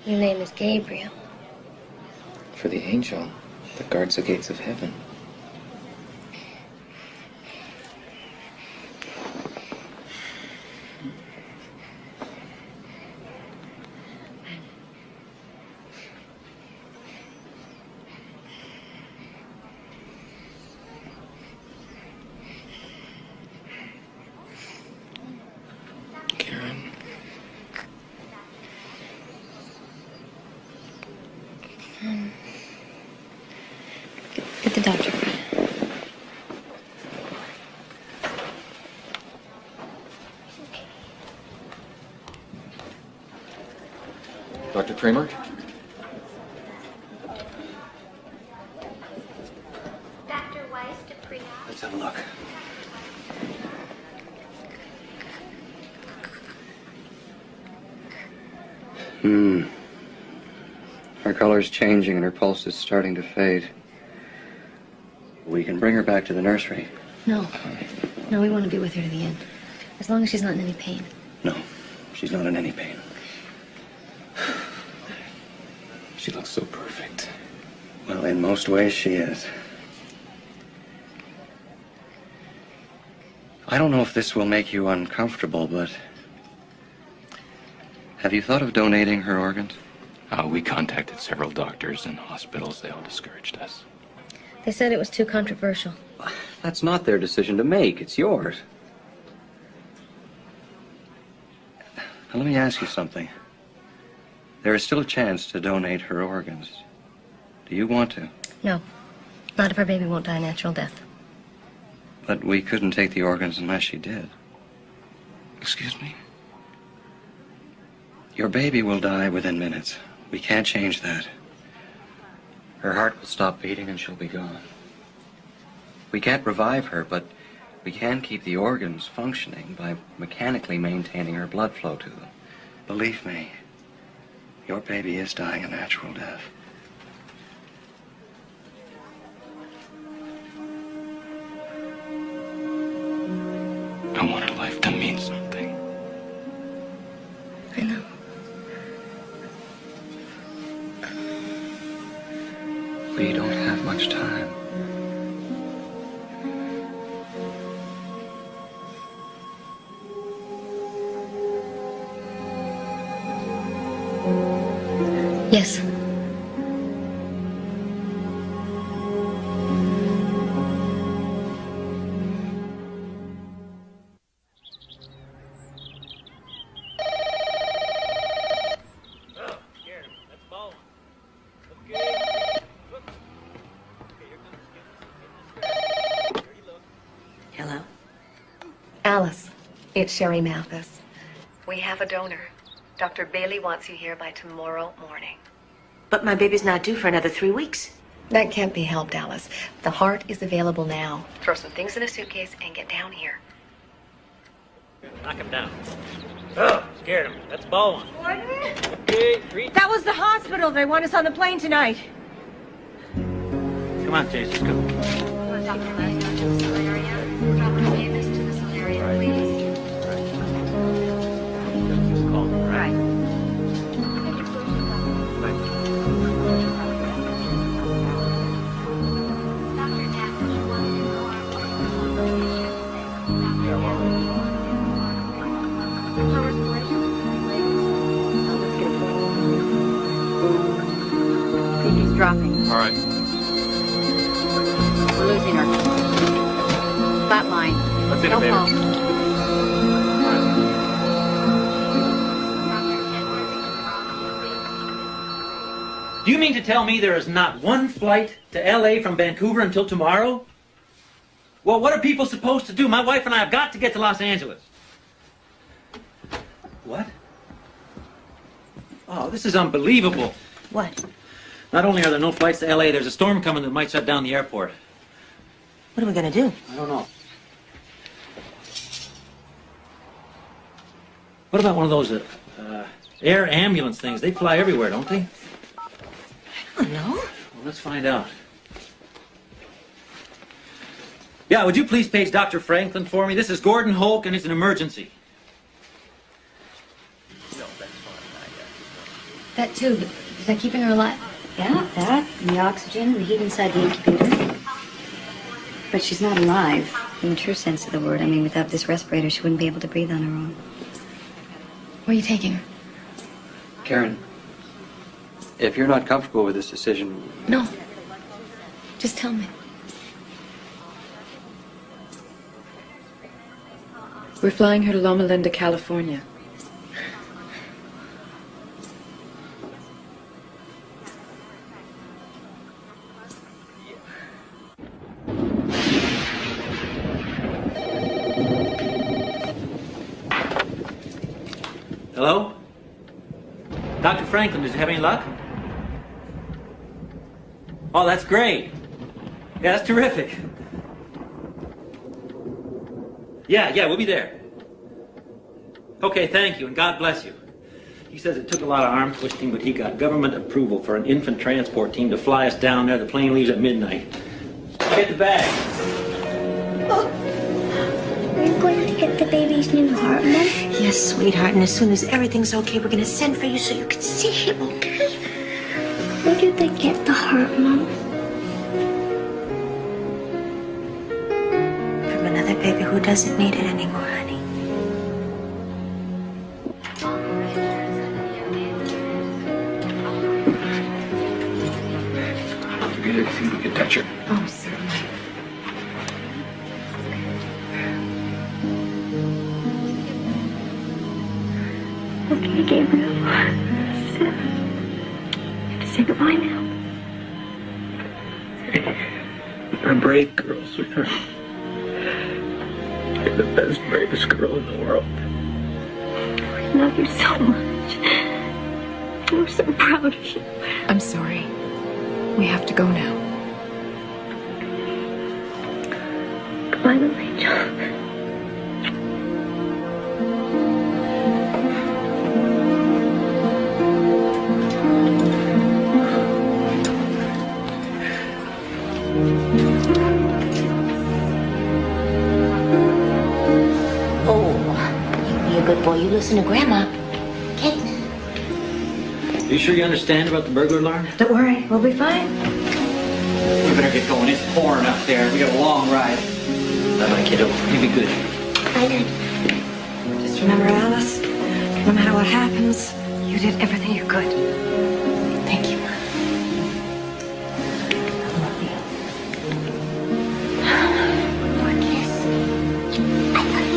Your name is Gabriel. For the angel that guards the gates of heaven. Karen. Get the doctor. Dr. Kramer? Dr. Weiss to pre-op. Let's have a look. Her color's changing and her pulse is starting to fade. We can bring her back to the nursery. No. No, we want to be with her to the end. As long as she's not in any pain. No, she's not in any pain. She looks so perfect. Well, in most ways, she is. I don't know if this will make you uncomfortable, but have you thought of donating her organs? We contacted several doctors and hospitals. They all discouraged us. They said it was too controversial. That's not their decision to make. It's yours. Now, let me ask you something. There is still a chance to donate her organs. Do you want to? No. Not if our baby won't die a natural death. But we couldn't take the organs unless she did. Excuse me? Your baby will die within minutes. We can't change that. Her heart will stop beating and she'll be gone. We can't revive her, but we can keep the organs functioning by mechanically maintaining her blood flow to them. Believe me, your baby is dying a natural death. I want her life to mean something. I know. We don't have much time. Yes. Hello? Alice, it's Sherry Mathis. We have a donor. Dr. Bailey wants you here by tomorrow morning. But my baby's not due for another 3 weeks. That can't be helped, Alice. The heart is available now. Throw some things in a suitcase and get down here. Knock him down. Oh, scared him. That's Baldwin. Okay, three. That was the hospital. They want us on the plane tonight. Come on, Chase, let's go. He's dropping. All right. We're losing her. Flat line. Let's No innovate. pulse. Do you mean to tell me there is not one flight to L.A. from Vancouver until tomorrow? Well, what are people supposed to do? My wife and I have got to get to Los Angeles. What? Oh, this is unbelievable. What? Not only are there no flights to L.A., there's a storm coming that might shut down the airport. What are we going to do? I don't know. What about one of those air ambulance things? They fly everywhere, don't they? I don't know. Well, let's find out. Yeah, would you please page Dr. Franklin for me? This is Gordon Holk, and it's an emergency. That tube, is that keeping her alive? Yeah, that, and the oxygen, the heat inside the incubator. But she's not alive, in the true sense of the word. I mean, without this respirator, she wouldn't be able to breathe on her own. Where are you taking her? Karen, if you're not comfortable with this decision... No. Just tell me. We're flying her to Loma Linda, California. Hello? Dr. Franklin, does you have any luck? Oh, that's great. Yeah, that's terrific. Yeah, we'll be there. Okay, thank you, and God bless you. He says it took a lot of arm twisting, but he got government approval for an infant transport team to fly us down there. The plane leaves at midnight. Get the bag. We're going to get the baby's new heart, Mom? Yes, sweetheart, and as soon as everything's okay, we're going to send for you so you can see him, okay? Where did they get the heart, Mom? From another baby who doesn't need it anymore, honey. Get it, see if we can touch her. Oh, certainly. Okay, Gabriel. Sit. You have to say goodbye now. You're a brave girl, sweetheart. You're the best, bravest girl in the world. I love you so much. I'm so proud of you. I'm sorry. We have to go now. Goodbye, little angel. Be a good boy. You listen to Grandma. Kid. You sure you understand about the burglar alarm? Don't worry, we'll be fine. We better get going. It's pouring up there. We got a long ride. Bye-bye, kiddo. You'll be good. Bye, Dad. Just remember, Alice, no matter what happens, you did everything you could. Thank you. One kiss. I love you.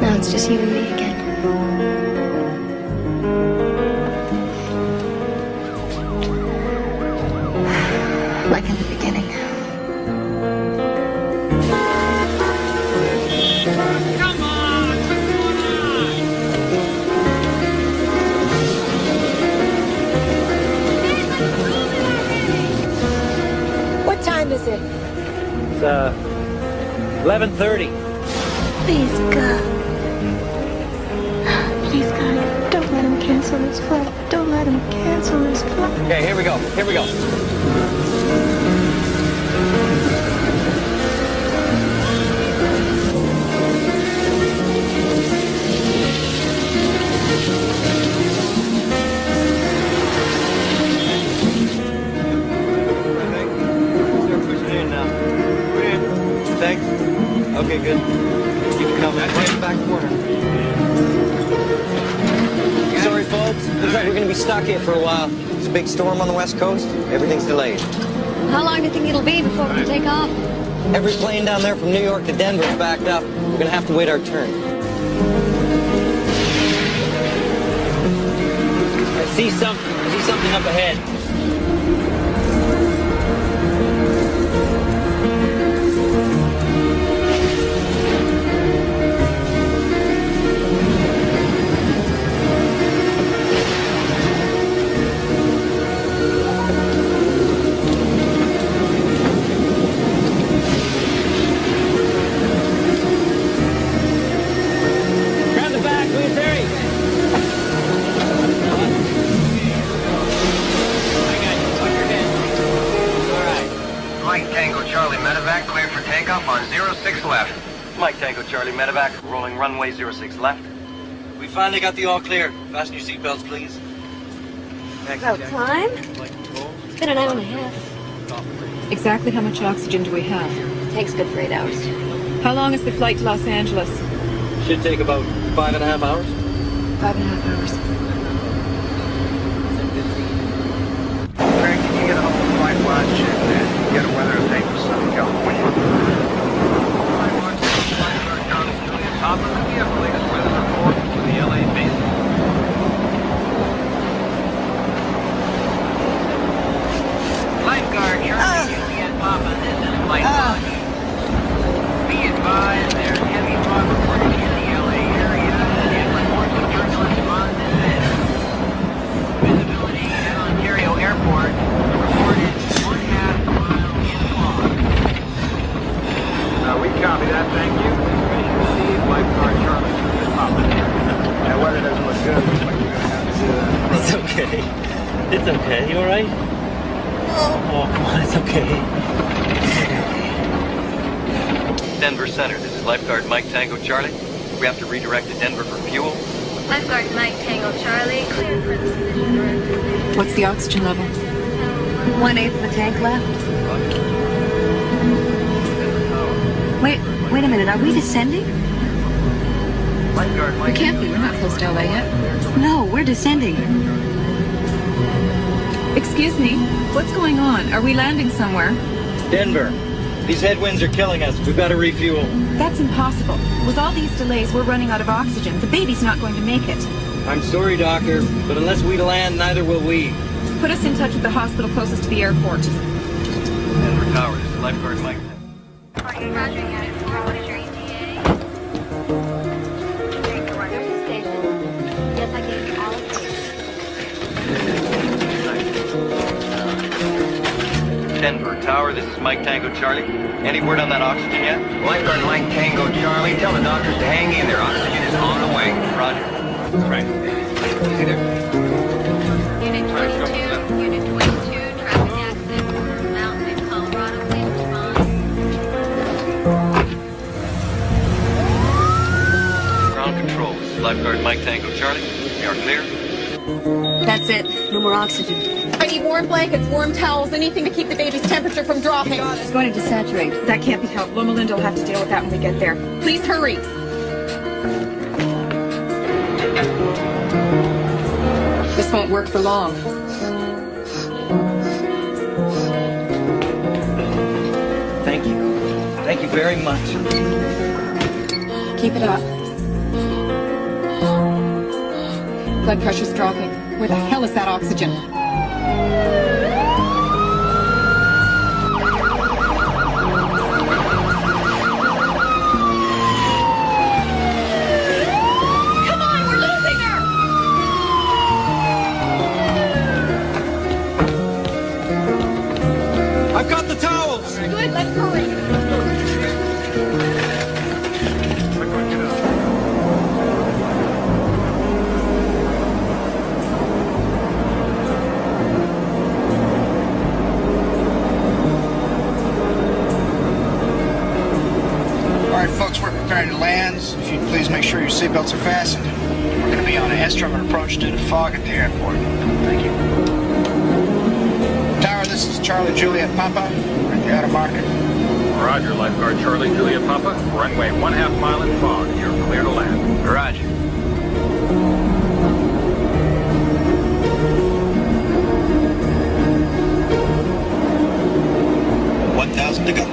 Now it's just you and me again. Like in the beginning. What time is it? It's 11:30. Please, God. Please, God, don't let him cancel his flight. Don't let him cancel his flight. Okay, here we go. Here we go. Thanks. Okay, good. Keep it coming. Right in the back corner. Sorry, folks. Looks like we're going to be stuck here for a while. There's a big storm on the west coast. Everything's delayed. How long do you think it'll be before we can take off? Every plane down there from New York to Denver is backed up. We're going to have to wait our turn. I see something up ahead. Mike Tango Charlie, medevac, rolling runway 06 left. We finally got the all clear. Fasten your seatbelts, please. About time? It's been an hour and a half. Exactly how much oxygen do we have? Takes good for 8 hours. How long is the flight to Los Angeles? Should take about 5.5 hours. 5.5 hours. Craig, can you get a hold of Flight Watch and get a weather update for Southern California? Flight Watch, lifeguard Juliet Papa, let me have the latest weather report for the LA basin. Lifeguard Juliet Papa, this is Flight Watch. Be advised, there's heavy fog reported in the LA area, and reports of turbulence on this end. Visibility at Ontario Airport reported 1/2 mile in fog. We copy that, thank you. Transmission received, lifeguard Charlie Juliet Papa. That weather doesn't look good. Looks like we're going to have to... It's okay. It's okay. You all right? Oh, come on. It's okay. Denver Center, this is lifeguard Mike Tango Charlie. We have to redirect to Denver for fuel. Lifeguard Mike Tango Charlie, cleared for the position directed. What's the oxygen level? 1/8 of the tank left. Wait a minute. Are we descending? Lifeguard We Mike can't be. We're not close to LA yet. No, we're descending. Excuse me. What's going on? Are we landing somewhere? Denver. These headwinds are killing us. We've got to refuel. That's impossible. With all these delays, we're running out of oxygen. The baby's not going to make it. I'm sorry, Doctor, but unless we land, neither will we. Put us in touch with the hospital closest to the airport. Denver Tower, this is lifeguard Mike. Roger, unit 4, what is your ETA? There's a station. Yes, I gave you all of Denver Tower, this is Mike Tango Charlie. Any word on that oxygen yet? Lifeguard Mike Tango Charlie, tell the doctors to hang in there. Oxygen is on the way. Roger. Right. Easy there. Unit 22, Unit 22, traffic accident, Mountain in Colorado, please respond. Ground control, this is lifeguard Mike Tango Charlie. We are clear. That's it. No more oxygen. I need warm blankets, warm towels, anything to keep the baby's temperature from dropping. It's going to desaturate. That can't be helped. Loma Linda will have to deal with that when we get there. Please hurry. This won't work for long. Thank you. Thank you very much. Keep it up. Blood pressure's dropping. Where the hell is that oxygen? Come on, we're losing her! I've got the towels. Good, let's hurry. All right, folks, we're preparing to land. If you'd please make sure your seatbelts are fastened. We're going to be on a headstrong approach due to fog at the airport. Thank you. Tower, this is Charlie Juliet Papa. We're at the outer market. Roger, lifeguard Charlie Juliet Papa. Runway 1/2 mile in fog. You're clear to land. Roger. $1,000 to go.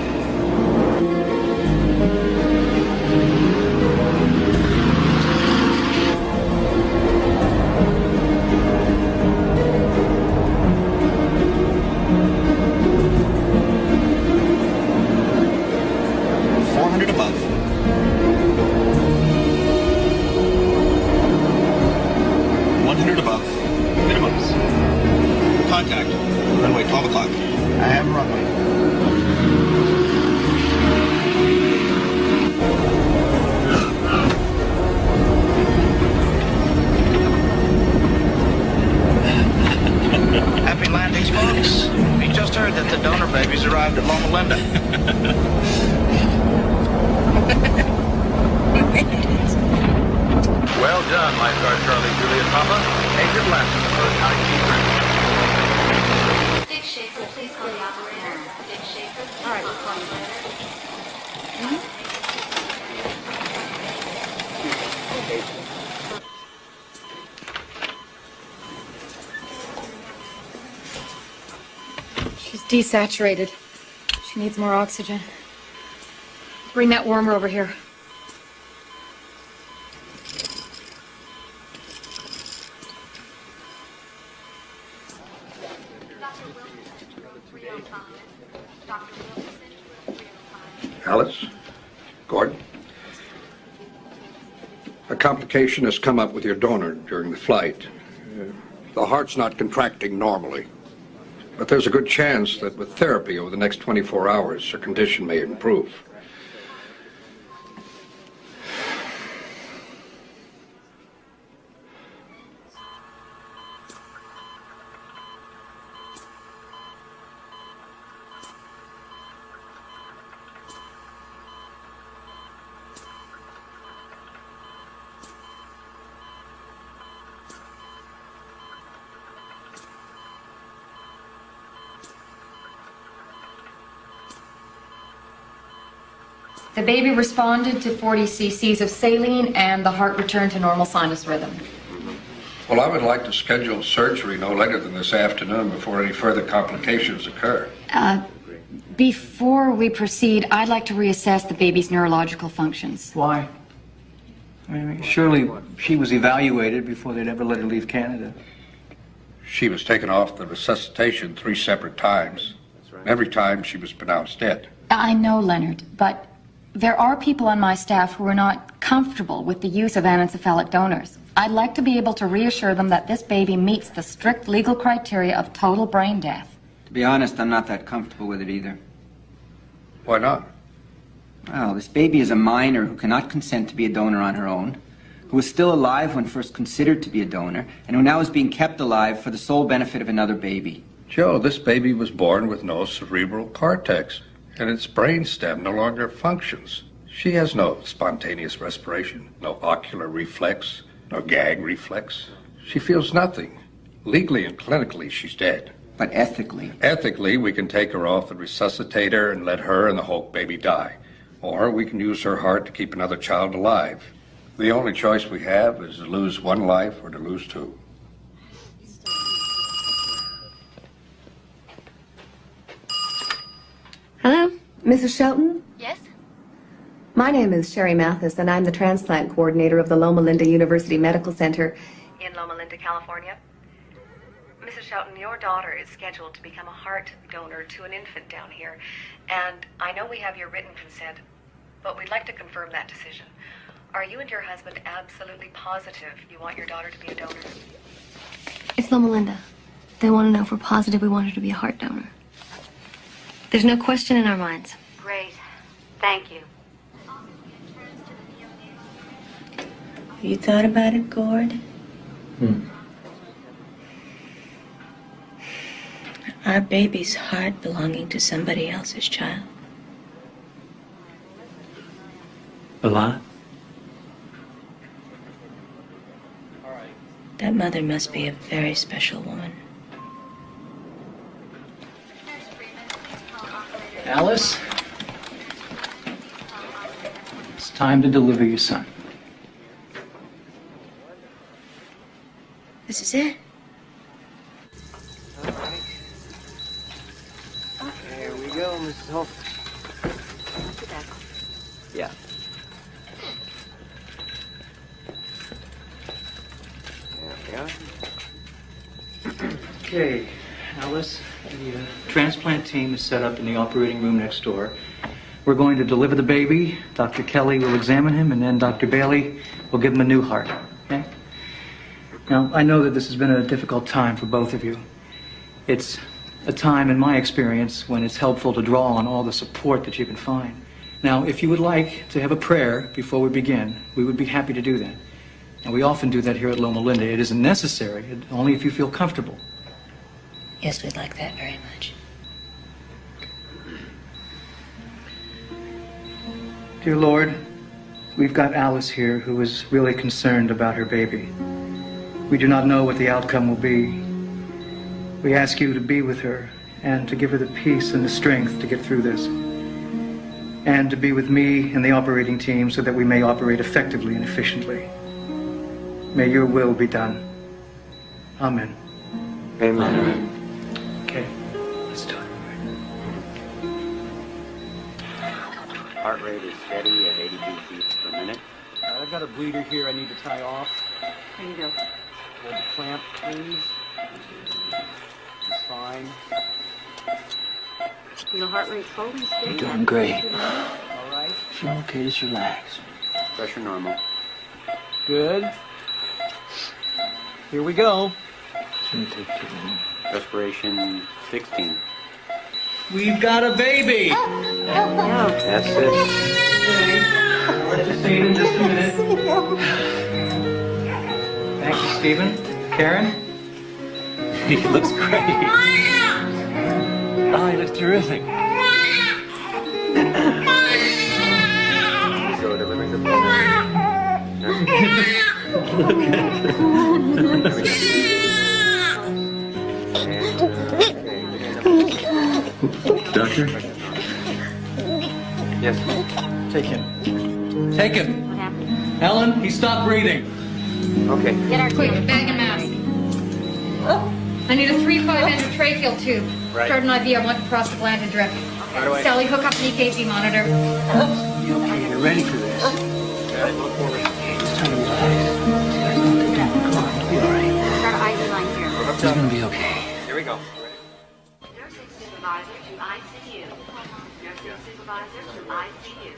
Above. $100 above. Minimums. Contact. Runway 12 o'clock. I have a runway. Happy landings, folks. We just heard that the donor babies arrived at Loma Linda. Well done, lifeguard Charlie Juliet Papa. Make it last for the night. Dick Schaefer, please call the operator. Dick Schaefer. All right, we'll call you later. She's desaturated. She needs more oxygen. Bring that warmer over here. Alice? Gordon? A complication has come up with your donor during the flight. The heart's not contracting normally. But there's a good chance that with therapy over the next 24 hours, her condition may improve. The baby responded to 40 cc's of saline and the heart returned to normal sinus rhythm. Well, I would like to schedule surgery no later than this afternoon before any further complications occur. Before we proceed, I'd like to reassess the baby's neurological functions. Why? I mean, surely she was evaluated before they'd ever let her leave Canada. She was taken off the resuscitation 3 separate times. Every time she was pronounced dead. I know, Leonard, but there are people on my staff who are not comfortable with the use of anencephalic donors. I'd like to be able to reassure them that this baby meets the strict legal criteria of total brain death. To be honest, I'm not that comfortable with it either. Why not? Well, this baby is a minor who cannot consent to be a donor on her own, who was still alive when first considered to be a donor, and who now is being kept alive for the sole benefit of another baby. Joe, this baby was born with no cerebral cortex, and its brainstem no longer functions. She has no spontaneous respiration, no ocular reflex, no gag reflex. She feels nothing. Legally and clinically, she's dead. But ethically? Ethically, we can take her off the resuscitator and let her and the Hope baby die. Or we can use her heart to keep another child alive. The only choice we have is to lose one life or to lose 2. Hello, Mrs. Shelton? Yes? My name is Sherry Mathis, and I'm the transplant coordinator of the Loma Linda University Medical Center in Loma Linda, California. Mrs. Shelton, your daughter is scheduled to become a heart donor to an infant down here, and I know we have your written consent, but we'd like to confirm that decision. Are you and your husband absolutely positive you want your daughter to be a donor? It's Loma Linda. They want to know if we're positive we want her to be a heart donor. There's no question in our minds. Great. Thank you. Have you thought about it, Gord? Our baby's heart belonging to somebody else's child. A lot? That mother must be a very special woman. Alice? It's time to deliver your son. This is it? Here we go, Mrs. Hope. Yeah. There we are. Okay, Alice, the transplant team is set up in the operating room next door. We're going to deliver the baby. Dr. Kelly will examine him, and then Dr. Bailey will give him a new heart. Okay? Now, I know that this has been a difficult time for both of you. It's a time, in my experience, when it's helpful to draw on all the support that you can find. Now, if you would like to have a prayer before we begin, we would be happy to do that. And we often do that here at Loma Linda. It isn't necessary, only if you feel comfortable. Yes, we'd like that very much. Dear Lord, We've got Alice here who is really concerned about her baby. We do not know what the outcome will be. We ask you to be with her and to give her the peace and the strength to get through this. And to be with me and the operating team so that we may operate effectively and efficiently. May your will be done. Amen. Amen. Okay, let's do it. Heart rate is steady at 82 beats per minute. I've got a bleeder here I need to tie off. Here you go. Hold the clamp, please. It's fine. Your heart rate's holding steady. You're doing great. All right. If you're okay, just relax. Pressure normal. Good. Here we go. Shouldn't take too long. Respiration 16. We've got a baby! That's it. I'll let you see it in just a minute. Thank you, Stephen. Karen? He looks great. Oh, he looks terrific. So delivering the phone. Doctor? Yes. Take him. Take him. What happened? Ellen, he stopped breathing. Okay. Get our quick bag and mask. I need a 3-5 endotracheal tube. Right. Start an IV. I want prostaglandin drip. Right away. Sally, hook up an EKG monitor. You okay? You're ready for this. Just try to relax. Come on, you'll be all right. Got an IV line here. It's gonna be okay. Here we go. Nursing supervisor to ICU. Nursing supervisor to ICU.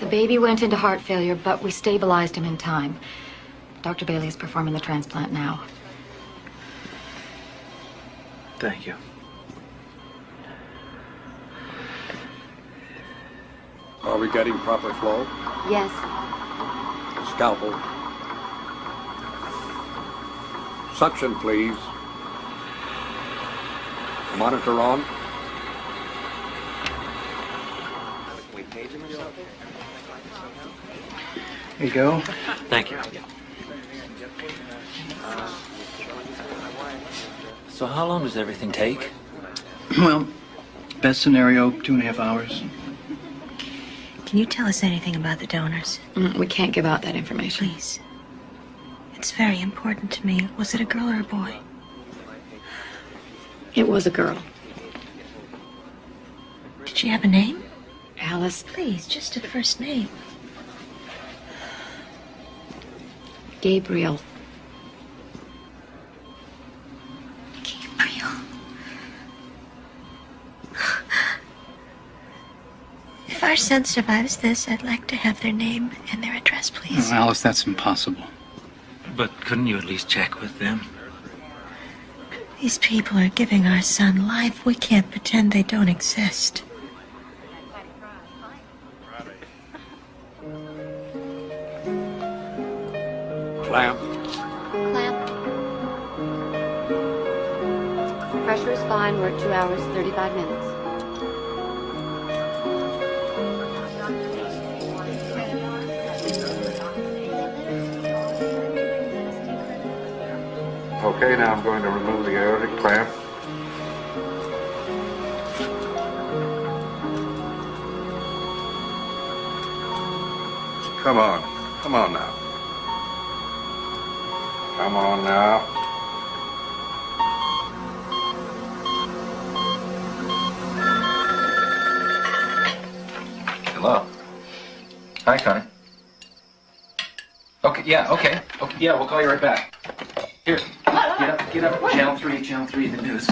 The baby went into heart failure, but we stabilized him in time. Dr. Bailey is performing the transplant now. Thank you. Are we getting proper flow? Yes. Scalpel. Suction, please. Monitor on. There you go. Thank you. So how long does everything take? Well, best scenario, 2.5 hours. Can you tell us anything about the donors? We can't give out that information. Please. It's very important to me. Was it a girl or a boy? It was a girl. Did she have a name? Alice. Please, just a first name. Gabriel. Gabriel. If our son survives this, I'd like to have their name and their address, please. Oh, Alice, that's impossible. But couldn't you at least check with them? These people are giving our son life. We can't pretend they don't exist. Clamp. Clamp. Pressure is fine. We're at 2 hours, 35 minutes. Okay, now I'm going to remove the aortic clamp. Come on. Come on now. Come on now. Hello. Hi, Connie. Okay, yeah, okay. Okay, yeah, we'll call you right back. Here, get up. Channel 3, the news.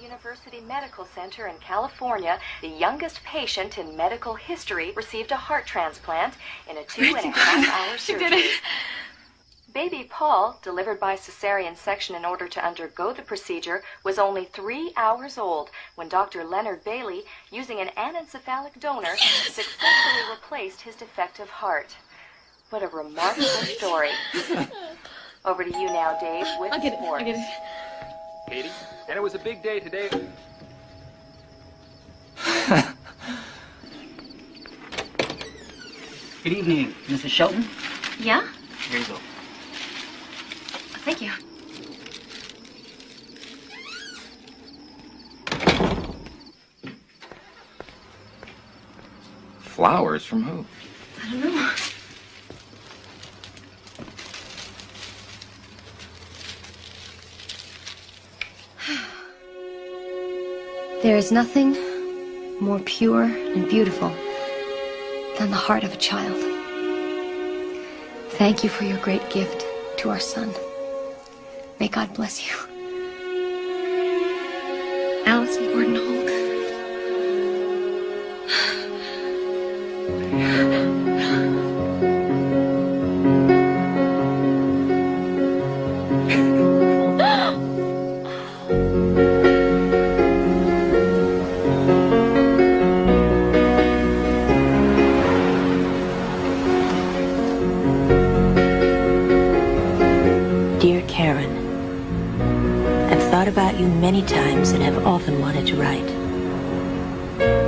University Medical Center in California, the youngest patient in medical history received a heart transplant in a 2.5-hour surgery. She did it. Baby Paul, delivered by cesarean section in order to undergo the procedure, was only 3 hours old when Dr. Leonard Bailey, using an anencephalic donor, successfully replaced his defective heart. What a remarkable story. Over to you now, Dave, with sports. I'll get it. Katie, and it was a big day today. Good evening, Mrs. Shelton. Yeah? Here you go. Thank you. Flowers from who? I don't know. There is nothing more pure and beautiful than the heart of a child. Thank you for your great gift to our son. May God bless you. Alice and Gordon Holt. Dear Karen, I've thought about you many times and have often wanted to write.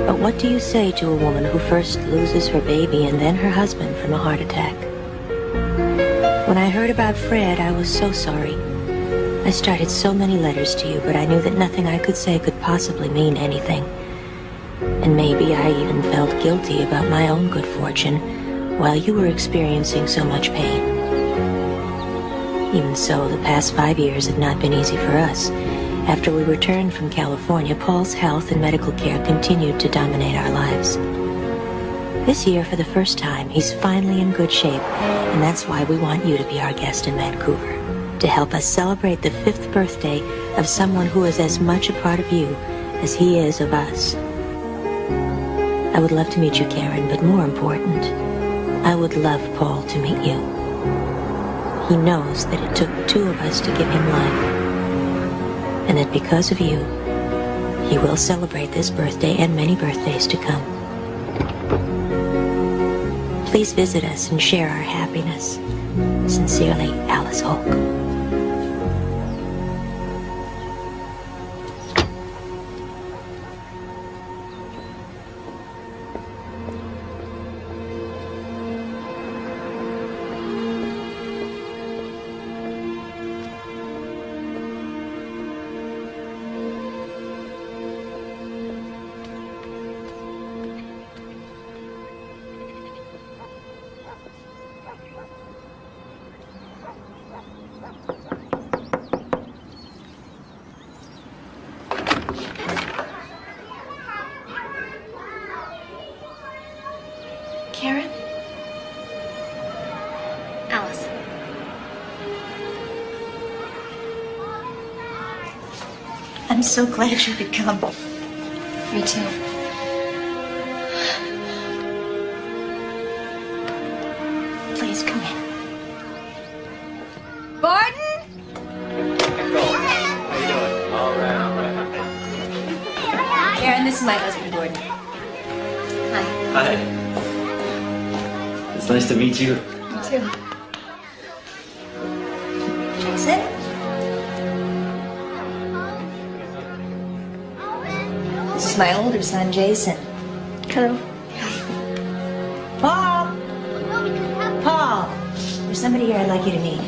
But what do you say to a woman who first loses her baby and then her husband from a heart attack? When I heard about Fred, I was so sorry. I started so many letters to you, but I knew that nothing I could say could possibly mean anything. And maybe I even felt guilty about my own good fortune while you were experiencing so much pain. Even so, the past 5 years have not been easy for us. After we returned from California, Paul's health and medical care continued to dominate our lives. This year, for the first time, he's finally in good shape, and that's why we want you to be our guest in Vancouver, to help us celebrate the 5th birthday of someone who is as much a part of you as he is of us. I would love to meet you, Karen, but more important, I would love Paul to meet you. He knows that it took 2 of us to give him life, and that because of you, he will celebrate this birthday and many birthdays to come. Please visit us and share our happiness. Sincerely, Alice Holt. Karen? Alice. I'm so glad you could come. Me too. Please come in. Gordon? Karen, this is my husband, Gordon. Hi. It's nice to meet you. Me too. Jason? This is my older son, Jason. Hello. Paul! Paul! There's somebody here I'd like you to meet.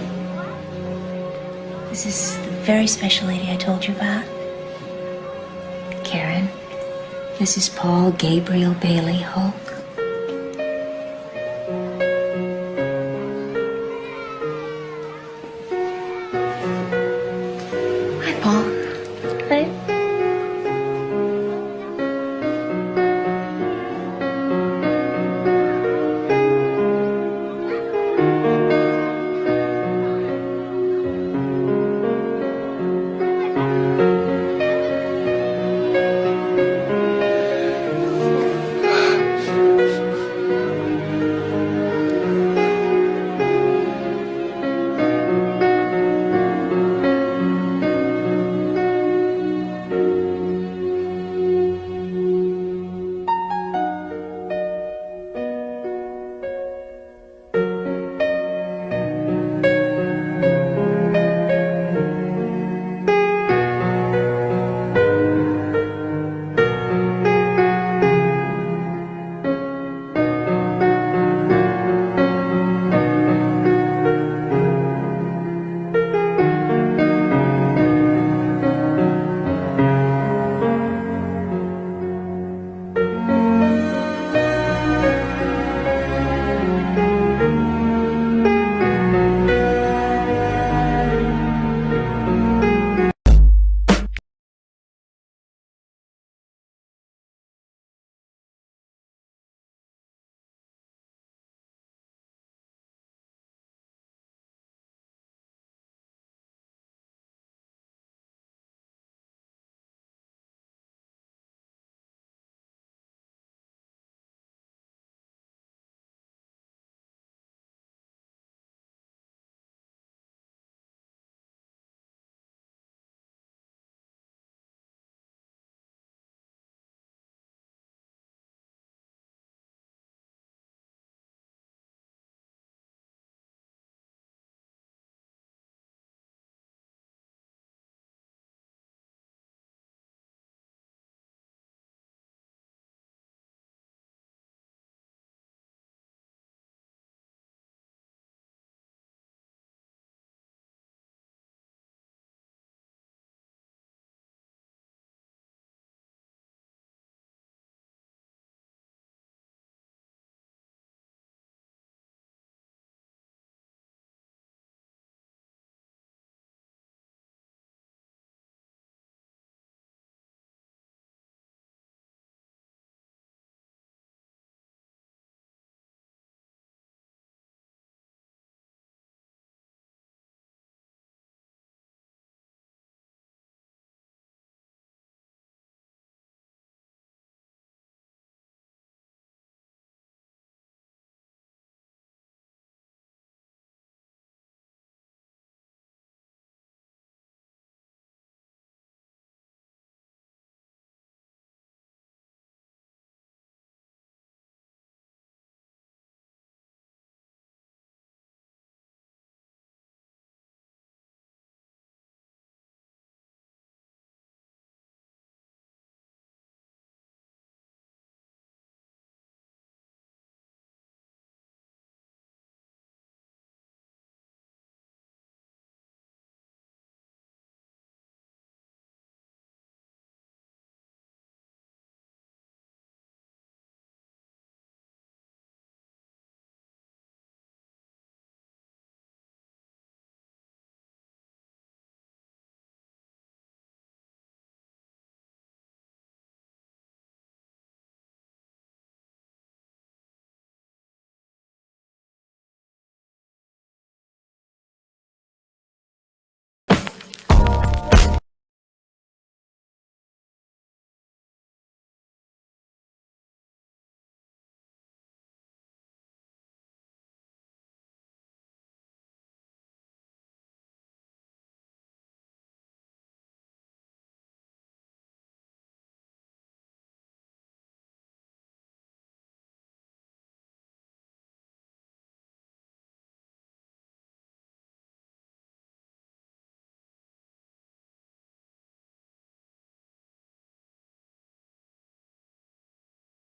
This is the very special lady I told you about. Karen, this is Paul Gabriel Bailey Hulk. Hi, Paul.